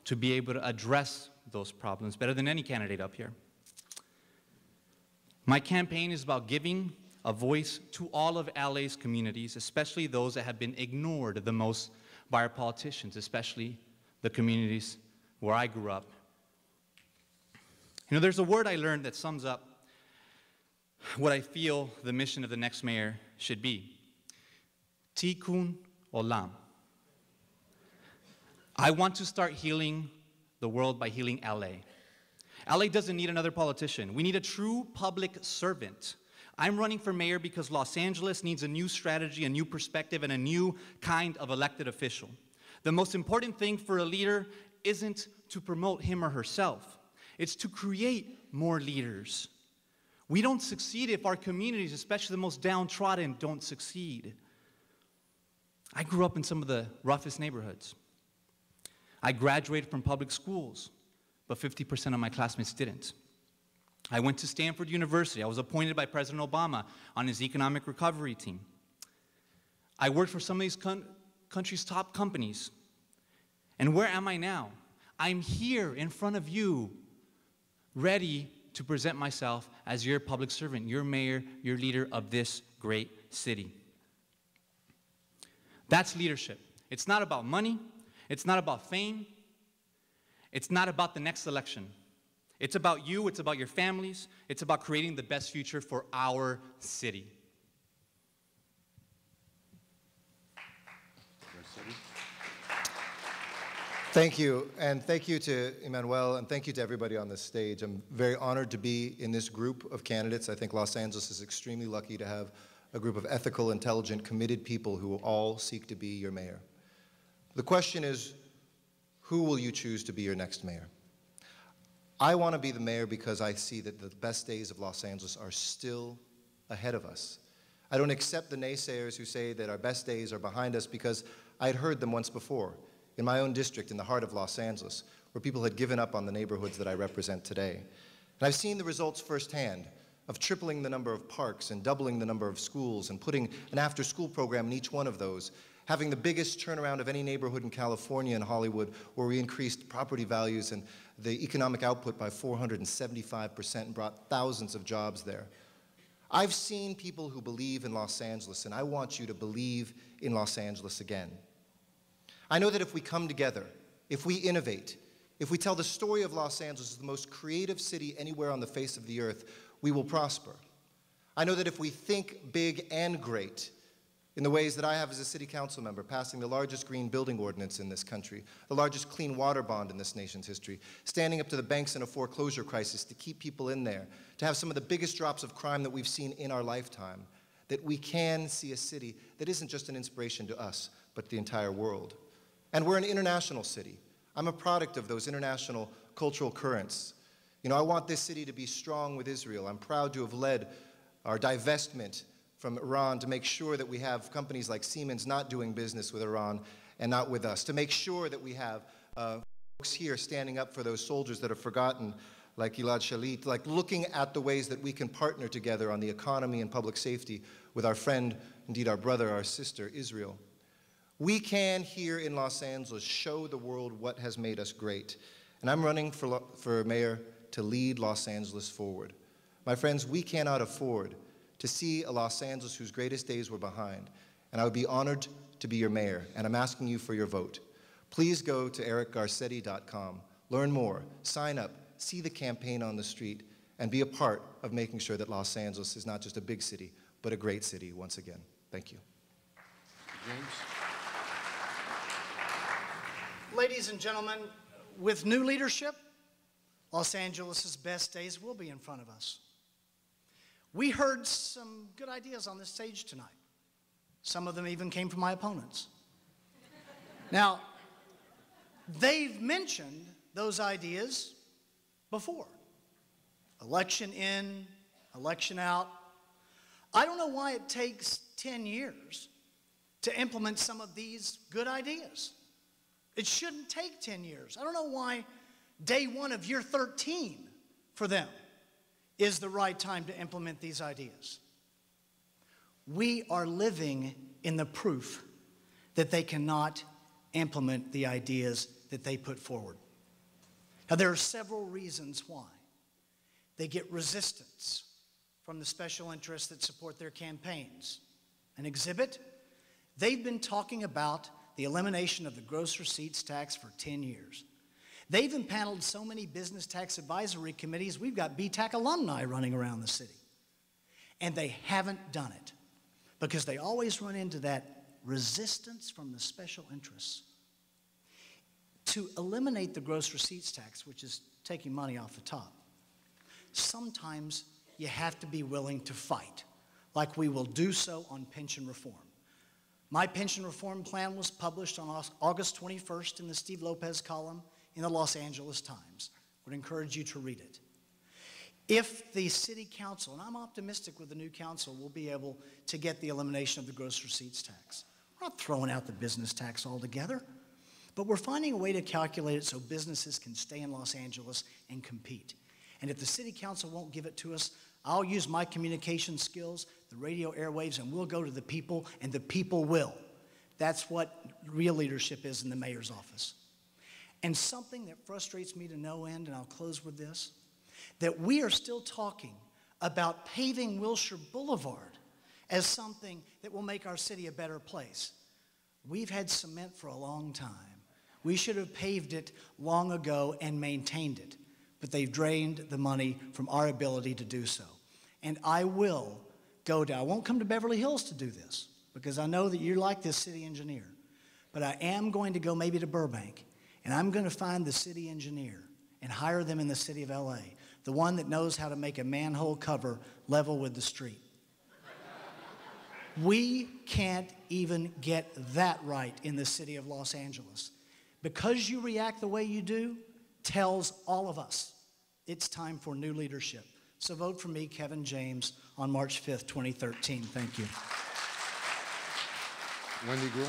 to be able to address those problems better than any candidate up here. My campaign is about giving a voice to all of LA's communities, especially those that have been ignored the most by our politicians, especially the communities where I grew up. You know, there's a word I learned that sums up what I feel the mission of the next mayor should be. Tikkun Olam. I want to start healing the world by healing LA. LA doesn't need another politician. We need a true public servant. I'm running for mayor because Los Angeles needs a new strategy, a new perspective, and a new kind of elected official. The most important thing for a leader isn't to promote him or herself. It's to create more leaders. We don't succeed if our communities, especially the most downtrodden, don't succeed. I grew up in some of the roughest neighborhoods. I graduated from public schools, but 50% of my classmates didn't. I went to Stanford University. I was appointed by President Obama on his economic recovery team. I worked for some of these country's top companies. And where am I now? I'm here in front of you, ready to present myself as your public servant, your mayor, your leader of this great city. That's leadership. It's not about money. It's not about fame. It's not about the next election. It's about you, it's about your families, it's about creating the best future for our city. Thank you, and thank you to Emmanuel, and thank you to everybody on this stage. I'm very honored to be in this group of candidates. I think Los Angeles is extremely lucky to have a group of ethical, intelligent, committed people who all seek to be your mayor. The question is, who will you choose to be your next mayor? I want to be the mayor because I see that the best days of Los Angeles are still ahead of us. I don't accept the naysayers who say that our best days are behind us because I had heard them once before in my own district in the heart of Los Angeles, where people had given up on the neighborhoods that I represent today. And I've seen the results firsthand of tripling the number of parks and doubling the number of schools and putting an after-school program in each one of those, having the biggest turnaround of any neighborhood in California and Hollywood, where we increased property values and the economic output by 475% and brought thousands of jobs there. I've seen people who believe in Los Angeles, and I want you to believe in Los Angeles again. I know that if we come together, if we innovate, if we tell the story of Los Angeles as the most creative city anywhere on the face of the earth, we will prosper. I know that if we think big and great, in the ways that I have as a city council member, passing the largest green building ordinance in this country, the largest clean water bond in this nation's history, standing up to the banks in a foreclosure crisis to keep people in there, to have some of the biggest drops of crime that we've seen in our lifetime, that we can see a city that isn't just an inspiration to us, but the entire world. And we're an international city. I'm a product of those international cultural currents. You know, I want this city to be strong with Israel. I'm proud to have led our divestment from Iran to make sure that we have companies like Siemens not doing business with Iran and not with us, to make sure that we have folks here standing up for those soldiers that are forgotten, like Gilad Shalit, like looking at the ways that we can partner together on the economy and public safety with our friend, indeed our brother, our sister, Israel. We can, here in Los Angeles, show the world what has made us great. And I'm running for mayor to lead Los Angeles forward. My friends, we cannot afford to see a Los Angeles whose greatest days were behind. And I would be honored to be your mayor, and I'm asking you for your vote. Please go to ericgarcetti.com, learn more, sign up, see the campaign on the street, and be a part of making sure that Los Angeles is not just a big city, but a great city once again. Thank you. James? Ladies and gentlemen, with new leadership, Los Angeles' best days will be in front of us. We heard some good ideas on this stage tonight. Some of them even came from my opponents. Now, they've mentioned those ideas before. Election in, election out. I don't know why it takes 10 years to implement some of these good ideas. It shouldn't take 10 years. I don't know why day one of year 13 for them is the right time to implement these ideas. We are living in the proof that they cannot implement the ideas that they put forward. Now, there are several reasons why. They get resistance from the special interests that support their campaigns. An exhibit, they've been talking about the elimination of the gross receipts tax for 10 years. They've impaneled so many business tax advisory committees, we've got BTAC alumni running around the city. And they haven't done it because they always run into that resistance from the special interests. To eliminate the gross receipts tax, which is taking money off the top, sometimes you have to be willing to fight, like we will do so on pension reform. My pension reform plan was published on August 21st in the Steve Lopez column in the Los Angeles Times. I would encourage you to read it. If the city council, and I'm optimistic with the new council, will be able to get the elimination of the gross receipts tax. We're not throwing out the business tax altogether, but we're finding a way to calculate it so businesses can stay in Los Angeles and compete. And if the city council won't give it to us, I'll use my communication skills, the radio airwaves, and we'll go to the people, and the people will. That's what real leadership is in the mayor's office. And something that frustrates me to no end, and I'll close with this, that we are still talking about paving Wilshire Boulevard as something that will make our city a better place. We've had cement for a long time. We should have paved it long ago and maintained it, but they've drained the money from our ability to do so. And I will go to, I won't come to Beverly Hills to do this, because I know that you're like this city engineer, but I am going to go maybe to Burbank, and I'm going to find the city engineer and hire them in the city of LA, the one that knows how to make a manhole cover level with the street. We can't even get that right in the city of Los Angeles. Because you react the way you do tells all of us it's time for new leadership. So vote for me, Kevin James, on March 5th, 2013. Thank you. Wendy Gould.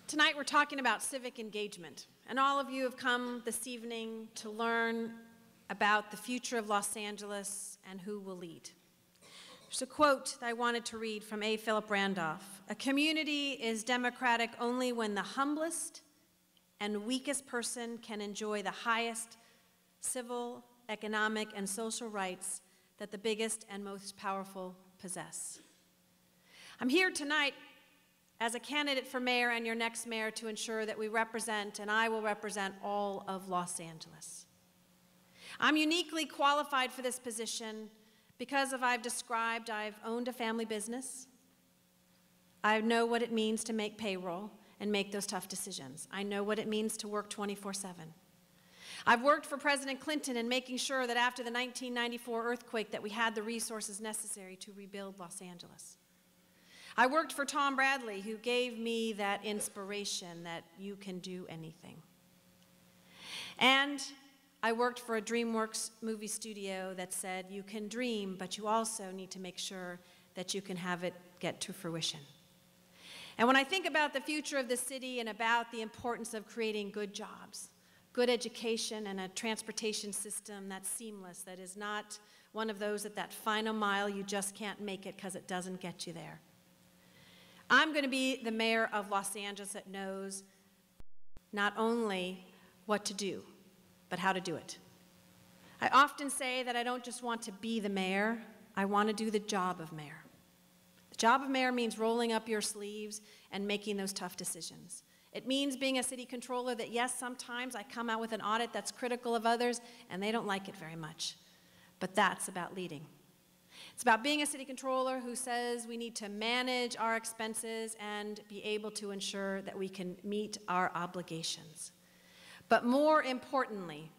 Tonight we're talking about civic engagement, and all of you have come this evening to learn about the future of Los Angeles and who will lead. There's a quote that I wanted to read from A. Philip Randolph. "A community is democratic only when the humblest and weakest person can enjoy the highest civil, economic, and social rights that the biggest and most powerful possess." I'm here tonight as a candidate for mayor and your next mayor to ensure that we represent, and I will represent, all of Los Angeles. I'm uniquely qualified for this position because of I've described, I've owned a family business. I know what it means to make payroll and make those tough decisions. I know what it means to work 24/7. I've worked for President Clinton in making sure that after the 1994 earthquake that we had the resources necessary to rebuild Los Angeles. I worked for Tom Bradley, who gave me that inspiration that you can do anything. And I worked for a DreamWorks movie studio that said you can dream, but you also need to make sure that you can have it get to fruition. And when I think about the future of the city and about the importance of creating good jobs, good education, and a transportation system that's seamless, that is not one of those at that final mile you just can't make it because it doesn't get you there, I'm going to be the mayor of Los Angeles that knows not only what to do, but how to do it. I often say that I don't just want to be the mayor, I want to do the job of mayor. The job of mayor means rolling up your sleeves and making those tough decisions. It means being a city controller that, yes, sometimes I come out with an audit that's critical of others and they don't like it very much. But that's about leading. It's about being a city controller who says we need to manage our expenses and be able to ensure that we can meet our obligations. But more importantly,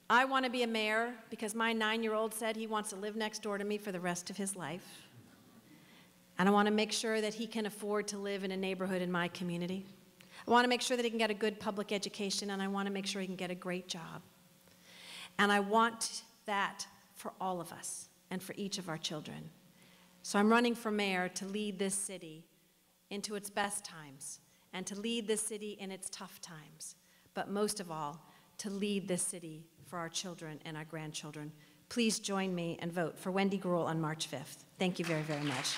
I want to be a mayor because my 9-year-old said he wants to live next door to me for the rest of his life. And I want to make sure that he can afford to live in a neighborhood in my community. I want to make sure that he can get a good public education, and I want to make sure he can get a great job. And I want that for all of us and for each of our children. So I'm running for mayor to lead this city into its best times and to lead this city in its tough times. But most of all, to lead this city for our children and our grandchildren. Please join me and vote for Wendy Gruhl on March 5th. Thank you very, very much.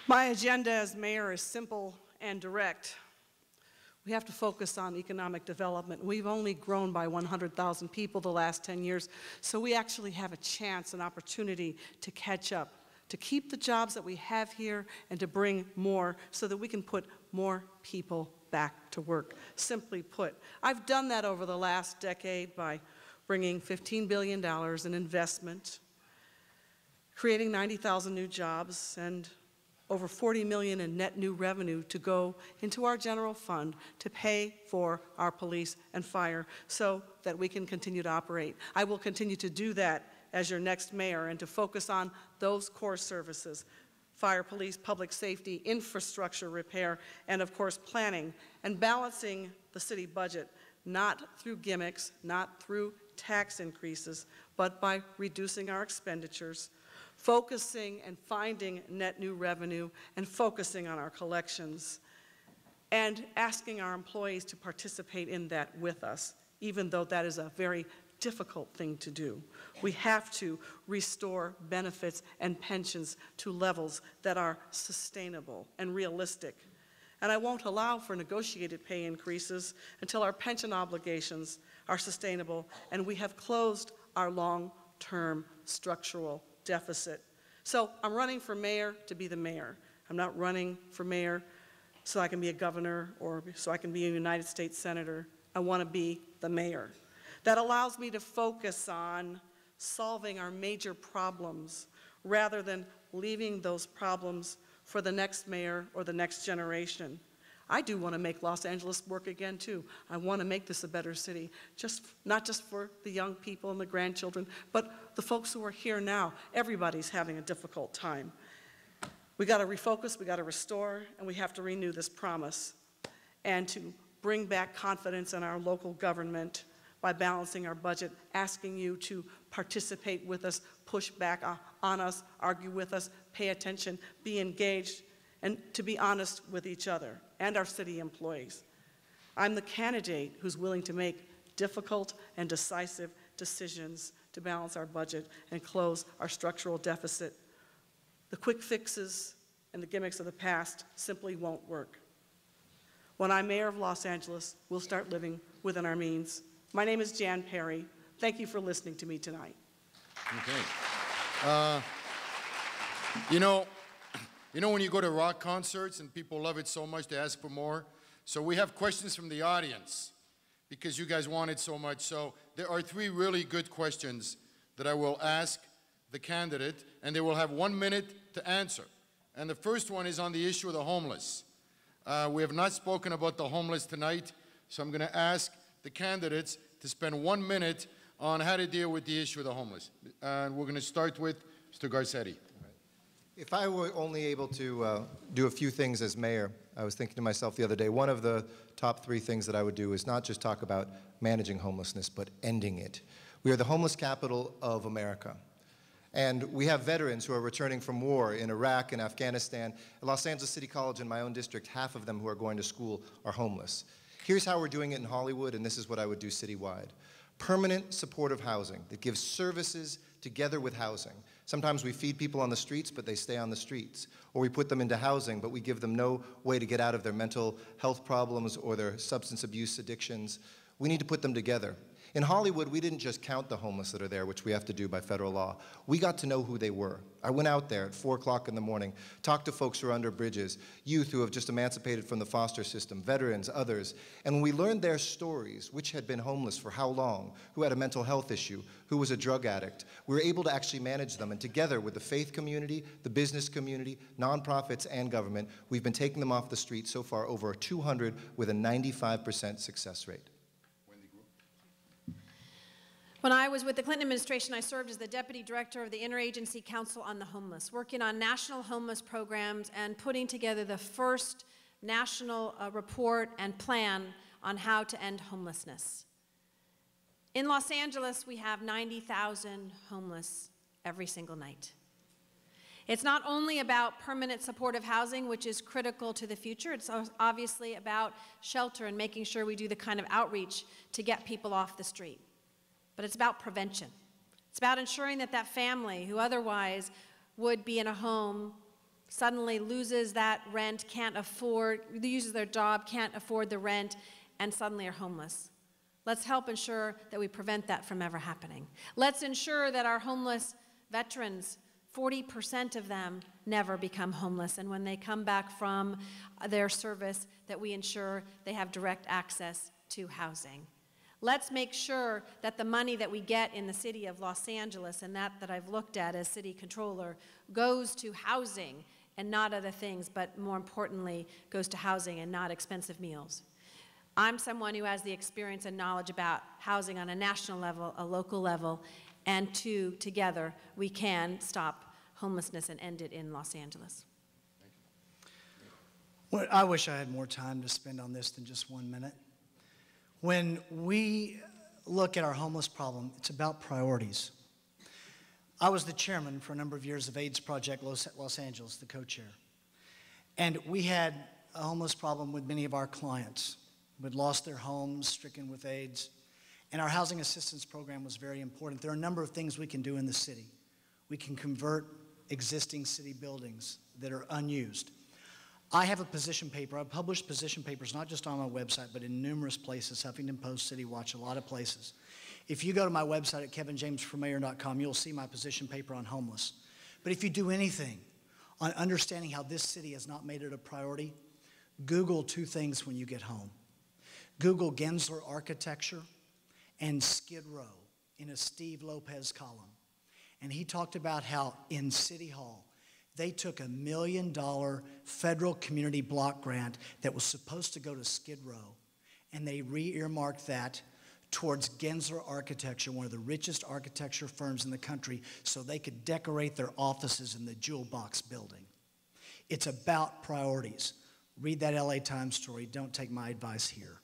My agenda as mayor is simple and direct. We have to focus on economic development. We've only grown by 100,000 people the last 10 years, so we actually have a chance, an opportunity to catch up, to keep the jobs that we have here and to bring more so that we can put more people back to work. Simply put, I've done that over the last decade by bringing $15 billion in investment, creating 90,000 new jobs, and over $40 million in net new revenue to go into our general fund to pay for our police and fire so that we can continue to operate. I will continue to do that as your next mayor and to focus on those core services: fire, police, public safety, infrastructure repair, and of course planning, and balancing the city budget, not through gimmicks, not through tax increases, but by reducing our expenditures, focusing and finding net new revenue, and focusing on our collections, and asking our employees to participate in that with us, even though that is a very difficult thing to do. We have to restore benefits and pensions to levels that are sustainable and realistic. And I won't allow for negotiated pay increases until our pension obligations are sustainable and we have closed our long-term structural deficit. So I'm running for mayor to be the mayor. I'm not running for mayor so I can be a governor or so I can be a United States senator. I want to be the mayor. That allows me to focus on solving our major problems rather than leaving those problems for the next mayor or the next generation. I do want to make Los Angeles work again, too. I want to make this a better city, not just for the young people and the grandchildren, but the folks who are here now. Everybody's having a difficult time. We got to refocus, we got to restore, and we have to renew this promise and to bring back confidence in our local government by balancing our budget, asking you to participate with us, push back on us, argue with us, pay attention, be engaged, and to be honest with each other and our city employees. I'm the candidate who's willing to make difficult and decisive decisions to balance our budget and close our structural deficit. The quick fixes and the gimmicks of the past simply won't work. When I'm mayor of Los Angeles, we'll start living within our means. My name is Jan Perry. Thank you for listening to me tonight. Okay. You know when you go to rock concerts and people love it so much they ask for more? So we have questions from the audience because you guys want it so much. So there are 3 really good questions that I will ask the candidate, and they will have 1 minute to answer. And the first one is on the issue of the homeless. We have not spoken about the homeless tonight, so I'm going to ask the candidates to spend 1 minute on how to deal with the issue of the homeless. And we're going to start with Mr. Garcetti. If I were only able to do a few things as mayor, I was thinking to myself the other day, one of the top 3 things that I would do is not just talk about managing homelessness, but ending it. We are the homeless capital of America. And we have veterans who are returning from war in Iraq and Afghanistan. At Los Angeles City College in my own district, half of them who are going to school are homeless. Here's how we're doing it in Hollywood, and this is what I would do citywide. Permanent supportive housing that gives services together with housing. Sometimes we feed people on the streets, but they stay on the streets. Or we put them into housing, but we give them no way to get out of their mental health problems or their substance abuse addictions. We need to put them together. In Hollywood, we didn't just count the homeless that are there, which we have to do by federal law. We got to know who they were. I went out there at 4 o'clock in the morning, talked to folks who are under bridges, youth who have just emancipated from the foster system, veterans, others. And when we learned their stories, which had been homeless for how long, who had a mental health issue, who was a drug addict, we were able to actually manage them. And together with the faith community, the business community, nonprofits, and government, we've been taking them off the street so far, over 200 with a 95% success rate. When I was with the Clinton administration, I served as the deputy director of the Interagency Council on the Homeless, working on national homeless programs and putting together the first national report and plan on how to end homelessness. In Los Angeles, we have 90,000 homeless every single night. It's not only about permanent supportive housing, which is critical to the future. It's obviously about shelter and making sure we do the kind of outreach to get people off the street. But it's about prevention. It's about ensuring that that family who otherwise would be in a home suddenly loses that rent, can't afford, loses their job, can't afford the rent, and suddenly are homeless. Let's help ensure that we prevent that from ever happening. Let's ensure that our homeless veterans 40% of them never become homeless, and when they come back from their service, that we ensure they have direct access to housing. Let's make sure that the money that we get in the city of Los Angeles, and that I've looked at as city controller, goes to housing and not other things, but more importantly, goes to housing and not expensive meals. I'm someone who has the experience and knowledge about housing on a national level, a local level, and together we can stop homelessness and end it in Los Angeles. Well, I wish I had more time to spend on this than just 1 minute. When we look at our homeless problem, it's about priorities. I was the chairman for a number of years of AIDS Project Los Angeles, the co-chair. And we had a homeless problem with many of our clients who had lost their homes, stricken with AIDS. And our housing assistance program was very important. There are a number of things we can do in the city. We can convert existing city buildings that are unused. I have a position paper. I've published position papers not just on my website, but in numerous places, Huffington Post, City Watch, a lot of places. If you go to my website at kevinjamesformayor.com, you'll see my position paper on homeless. But if you do anything on understanding how this city has not made it a priority, Google two things when you get home. Google Gensler architecture and Skid Row in a Steve Lopez column. And he talked about how in City Hall, they took $1 million federal community block grant that was supposed to go to Skid Row, and they re-earmarked that towards Gensler Architecture, one of the richest architecture firms in the country, so they could decorate their offices in the Jewel Box building. It's about priorities. Read that LA Times story. Don't take my advice here.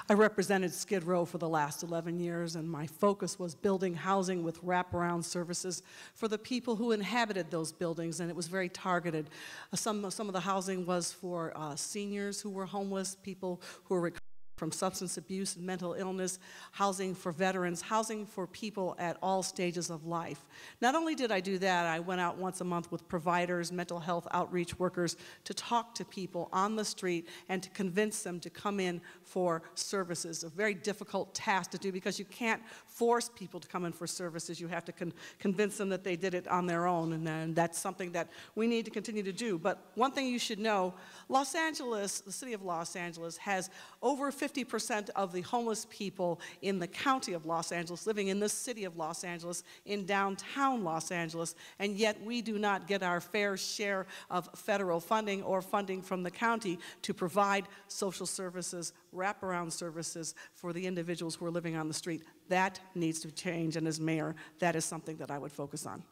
I represented Skid Row for the last 11 years, and my focus was building housing with wraparound services for the people who inhabited those buildings, and it was very targeted. Some of the housing was for seniors who were homeless, people who were recovering from substance abuse and mental illness, housing for veterans, housing for people at all stages of life. Not only did I do that, I went out once a month with providers, mental health outreach workers to talk to people on the street and to convince them to come in for services. A very difficult task to do because you can't force people to come in for services. You have to convince them that they did it on their own, and that's something that we need to continue to do. But one thing you should know, Los Angeles, the city of Los Angeles, has over 50% of the homeless people in the county of Los Angeles living in the city of Los Angeles, in downtown Los Angeles, and yet we do not get our fair share of federal funding or funding from the county to provide social services, wraparound services for the individuals who are living on the street. That needs to change, and as mayor, that is something that I would focus on.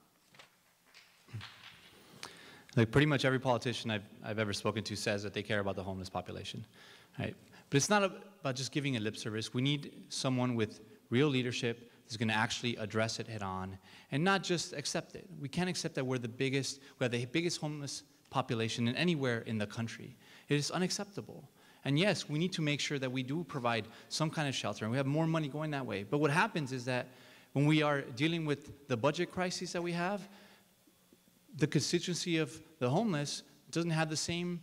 Like pretty much every politician I've ever spoken to says that they care about the homeless population, right? But it's not about just giving a lip service. We need someone with real leadership who's going to actually address it head on and not just accept it. We can't accept that we have the biggest homeless population in anywhere in the country. It is unacceptable. And yes, we need to make sure that we do provide some kind of shelter, and we have more money going that way. But what happens is that when we are dealing with the budget crises that we have, the constituency of the homeless doesn't have the same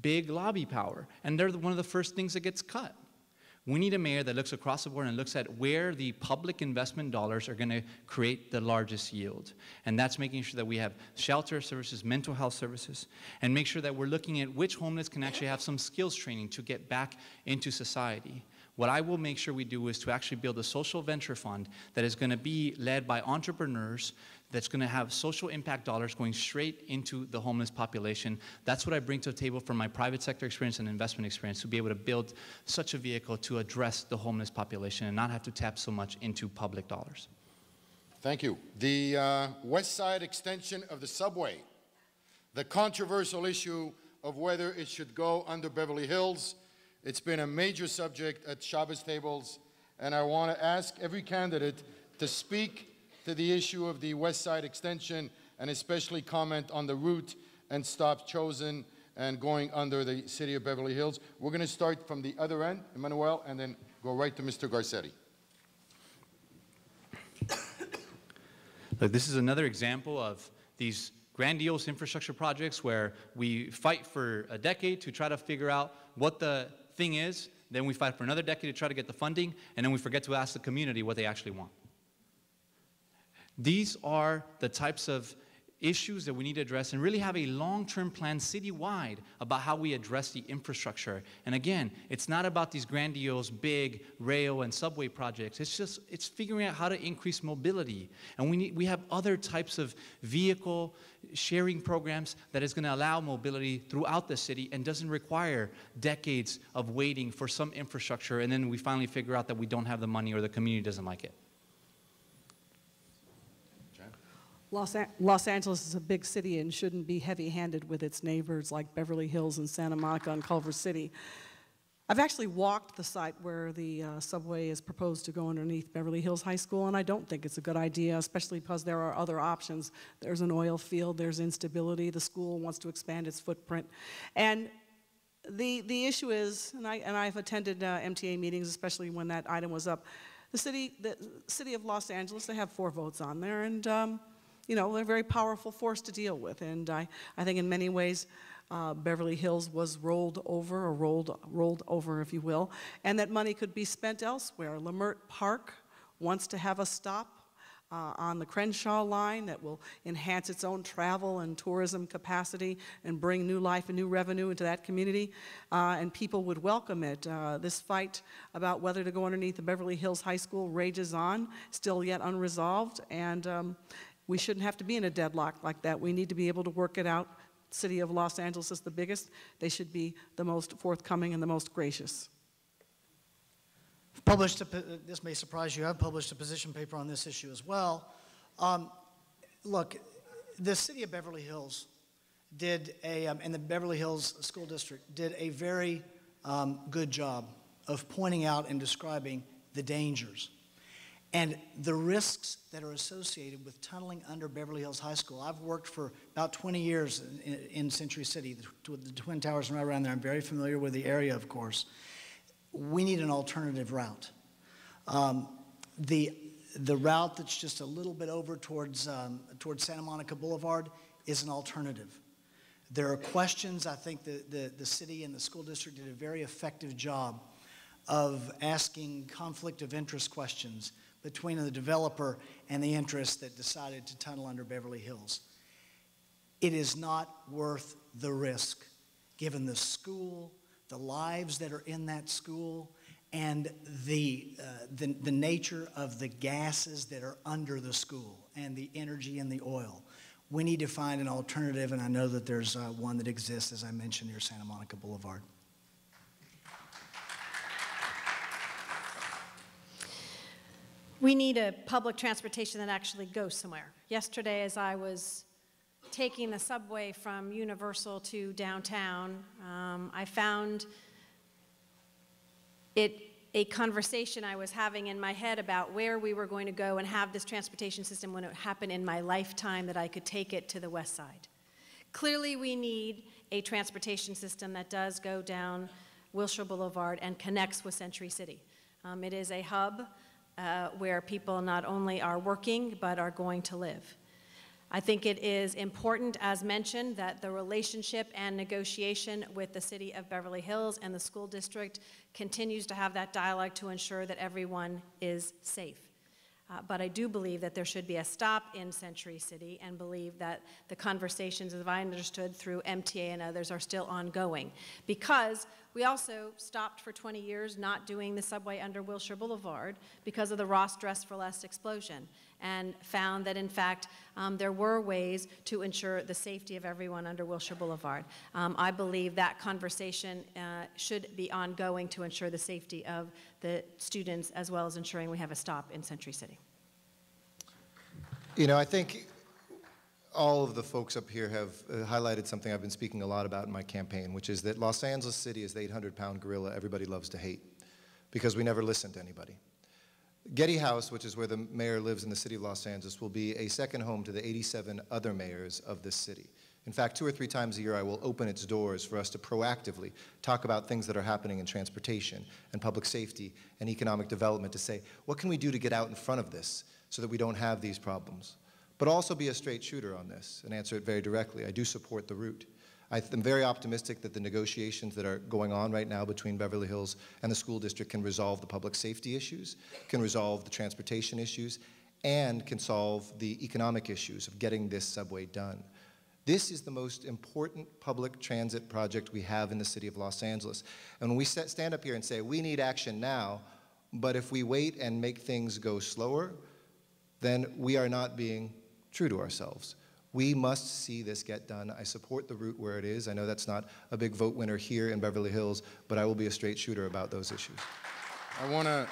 big lobby power, and they're one of the first things that gets cut. We need a mayor that looks across the board and looks at where the public investment dollars are going to create the largest yield. And that's making sure that we have shelter services, mental health services, and make sure that we're looking at which homeless can actually have some skills training to get back into society. What I will make sure we do is to actually build a social venture fund that is going to be led by entrepreneurs, that's going to have social impact dollars going straight into the homeless population. That's what I bring to the table from my private sector experience and investment experience, to be able to build such a vehicle to address the homeless population and not have to tap so much into public dollars. Thank you. The West Side extension of the subway, the controversial issue of whether it should go under Beverly Hills. It's been a major subject at Shabbos tables, and I want to ask every candidate to speak to the issue of the West Side extension, and especially comment on the route and stops chosen and going under the city of Beverly Hills. We're going to start from the other end, Mayoral, and then go right to Mr. Garcetti. Look, this is another example of these grandiose infrastructure projects where we fight for a decade to try to figure out what the thing is then we fight for another decade to try to get the funding, and then we forget to ask the community what they actually want. These are the types of issues that we need to address and really have a long-term plan citywide about how we address the infrastructure. And again, it's not about these grandiose, big rail and subway projects. It's figuring out how to increase mobility. And we have other types of vehicle sharing programs that is going to allow mobility throughout the city and doesn't require decades of waiting for some infrastructure, and then we finally figure out that we don't have the money or the community doesn't like it. Los Angeles is a big city and shouldn't be heavy-handed with its neighbors like Beverly Hills and Santa Monica and Culver City. I've actually walked the site where the subway is proposed to go underneath Beverly Hills High School, and I don't think it's a good idea, especially because there are other options. There's an oil field, there's instability, the school wants to expand its footprint. And the issue is, and I've attended MTA meetings, especially when that item was up, the city of Los Angeles, they have 4 votes on there, and you know, they're a very powerful force to deal with. And I think in many ways, Beverly Hills was rolled over, if you will, and that money could be spent elsewhere. Lamert Park wants to have a stop on the Crenshaw line that will enhance its own travel and tourism capacity and bring new life and new revenue into that community, and people would welcome it. This fight about whether to go underneath the Beverly Hills High School rages on, still yet unresolved, and we shouldn't have to be in a deadlock like that. We need to be able to work it out. City of Los Angeles is the biggest. They should be the most forthcoming and the most gracious. This may surprise you, I've published a position paper on this issue as well. Look, the city of Beverly Hills did and the Beverly Hills School District did a very good job of pointing out and describing the dangers and the risks that are associated with tunneling under Beverly Hills High School. I've worked for about 20 years in Century City, the Twin Towers and right around there. I'm very familiar with the area, of course. We need an alternative route. The route that's just a little bit over towards Santa Monica Boulevard is an alternative. There are questions. I think the city and the school district did a very effective job of asking conflict of interest questions between the developer and the interests that decided to tunnel under Beverly Hills. It is not worth the risk, given the school, the lives that are in that school, and the nature of the gases that are under the school, and the energy and the oil. We need to find an alternative, and I know that there's one that exists, as I mentioned, near Santa Monica Boulevard. We need a public transportation that actually goes somewhere. Yesterday, as I was taking the subway from Universal to downtown, I found it a conversation I was having in my head about where we were going to go and have this transportation system when it happened in my lifetime that I could take it to the west side. Clearly, we need a transportation system that does go down Wilshire Boulevard and connects with Century City. It is a hub where people not only are working, but are going to live. I think it is important, as mentioned, that the relationship and negotiation with the city of Beverly Hills and the school district continues to have that dialogue to ensure that everyone is safe. But I do believe that there should be a stop in Century City, and believe that the conversations, as I understood through MTA and others, are still ongoing. Because we also stopped for 20 years not doing the subway under Wilshire Boulevard because of the Ross Dress for Less explosion, and found that, in fact, there were ways to ensure the safety of everyone under Wilshire Boulevard. I believe that conversation should be ongoing to ensure the safety of the students, as well as ensuring we have a stop in Century City. You know, I think all of the folks up here have highlighted something I've been speaking a lot about in my campaign, which is that Los Angeles City is the 800-pound gorilla everybody loves to hate, because we never listen to anybody. Getty House, which is where the mayor lives in the city of Los Angeles, will be a second home to the 87 other mayors of this city. In fact, 2 or 3 times a year, I will open its doors for us to proactively talk about things that are happening in transportation and public safety and economic development, to say, what can we do to get out in front of this so that we don't have these problems? But also be a straight shooter on this and answer it very directly. I do support the route. I'm very optimistic that the negotiations that are going on right now between Beverly Hills and the school district can resolve the public safety issues, can resolve the transportation issues, and can solve the economic issues of getting this subway done. This is the most important public transit project we have in the city of Los Angeles. And when we stand up here and say, we need action now, but if we wait and make things go slower, then we are not being true to ourselves. We must see this get done. I support the route where it is. I know that's not a big vote winner here in Beverly Hills, but I will be a straight shooter about those issues. I want to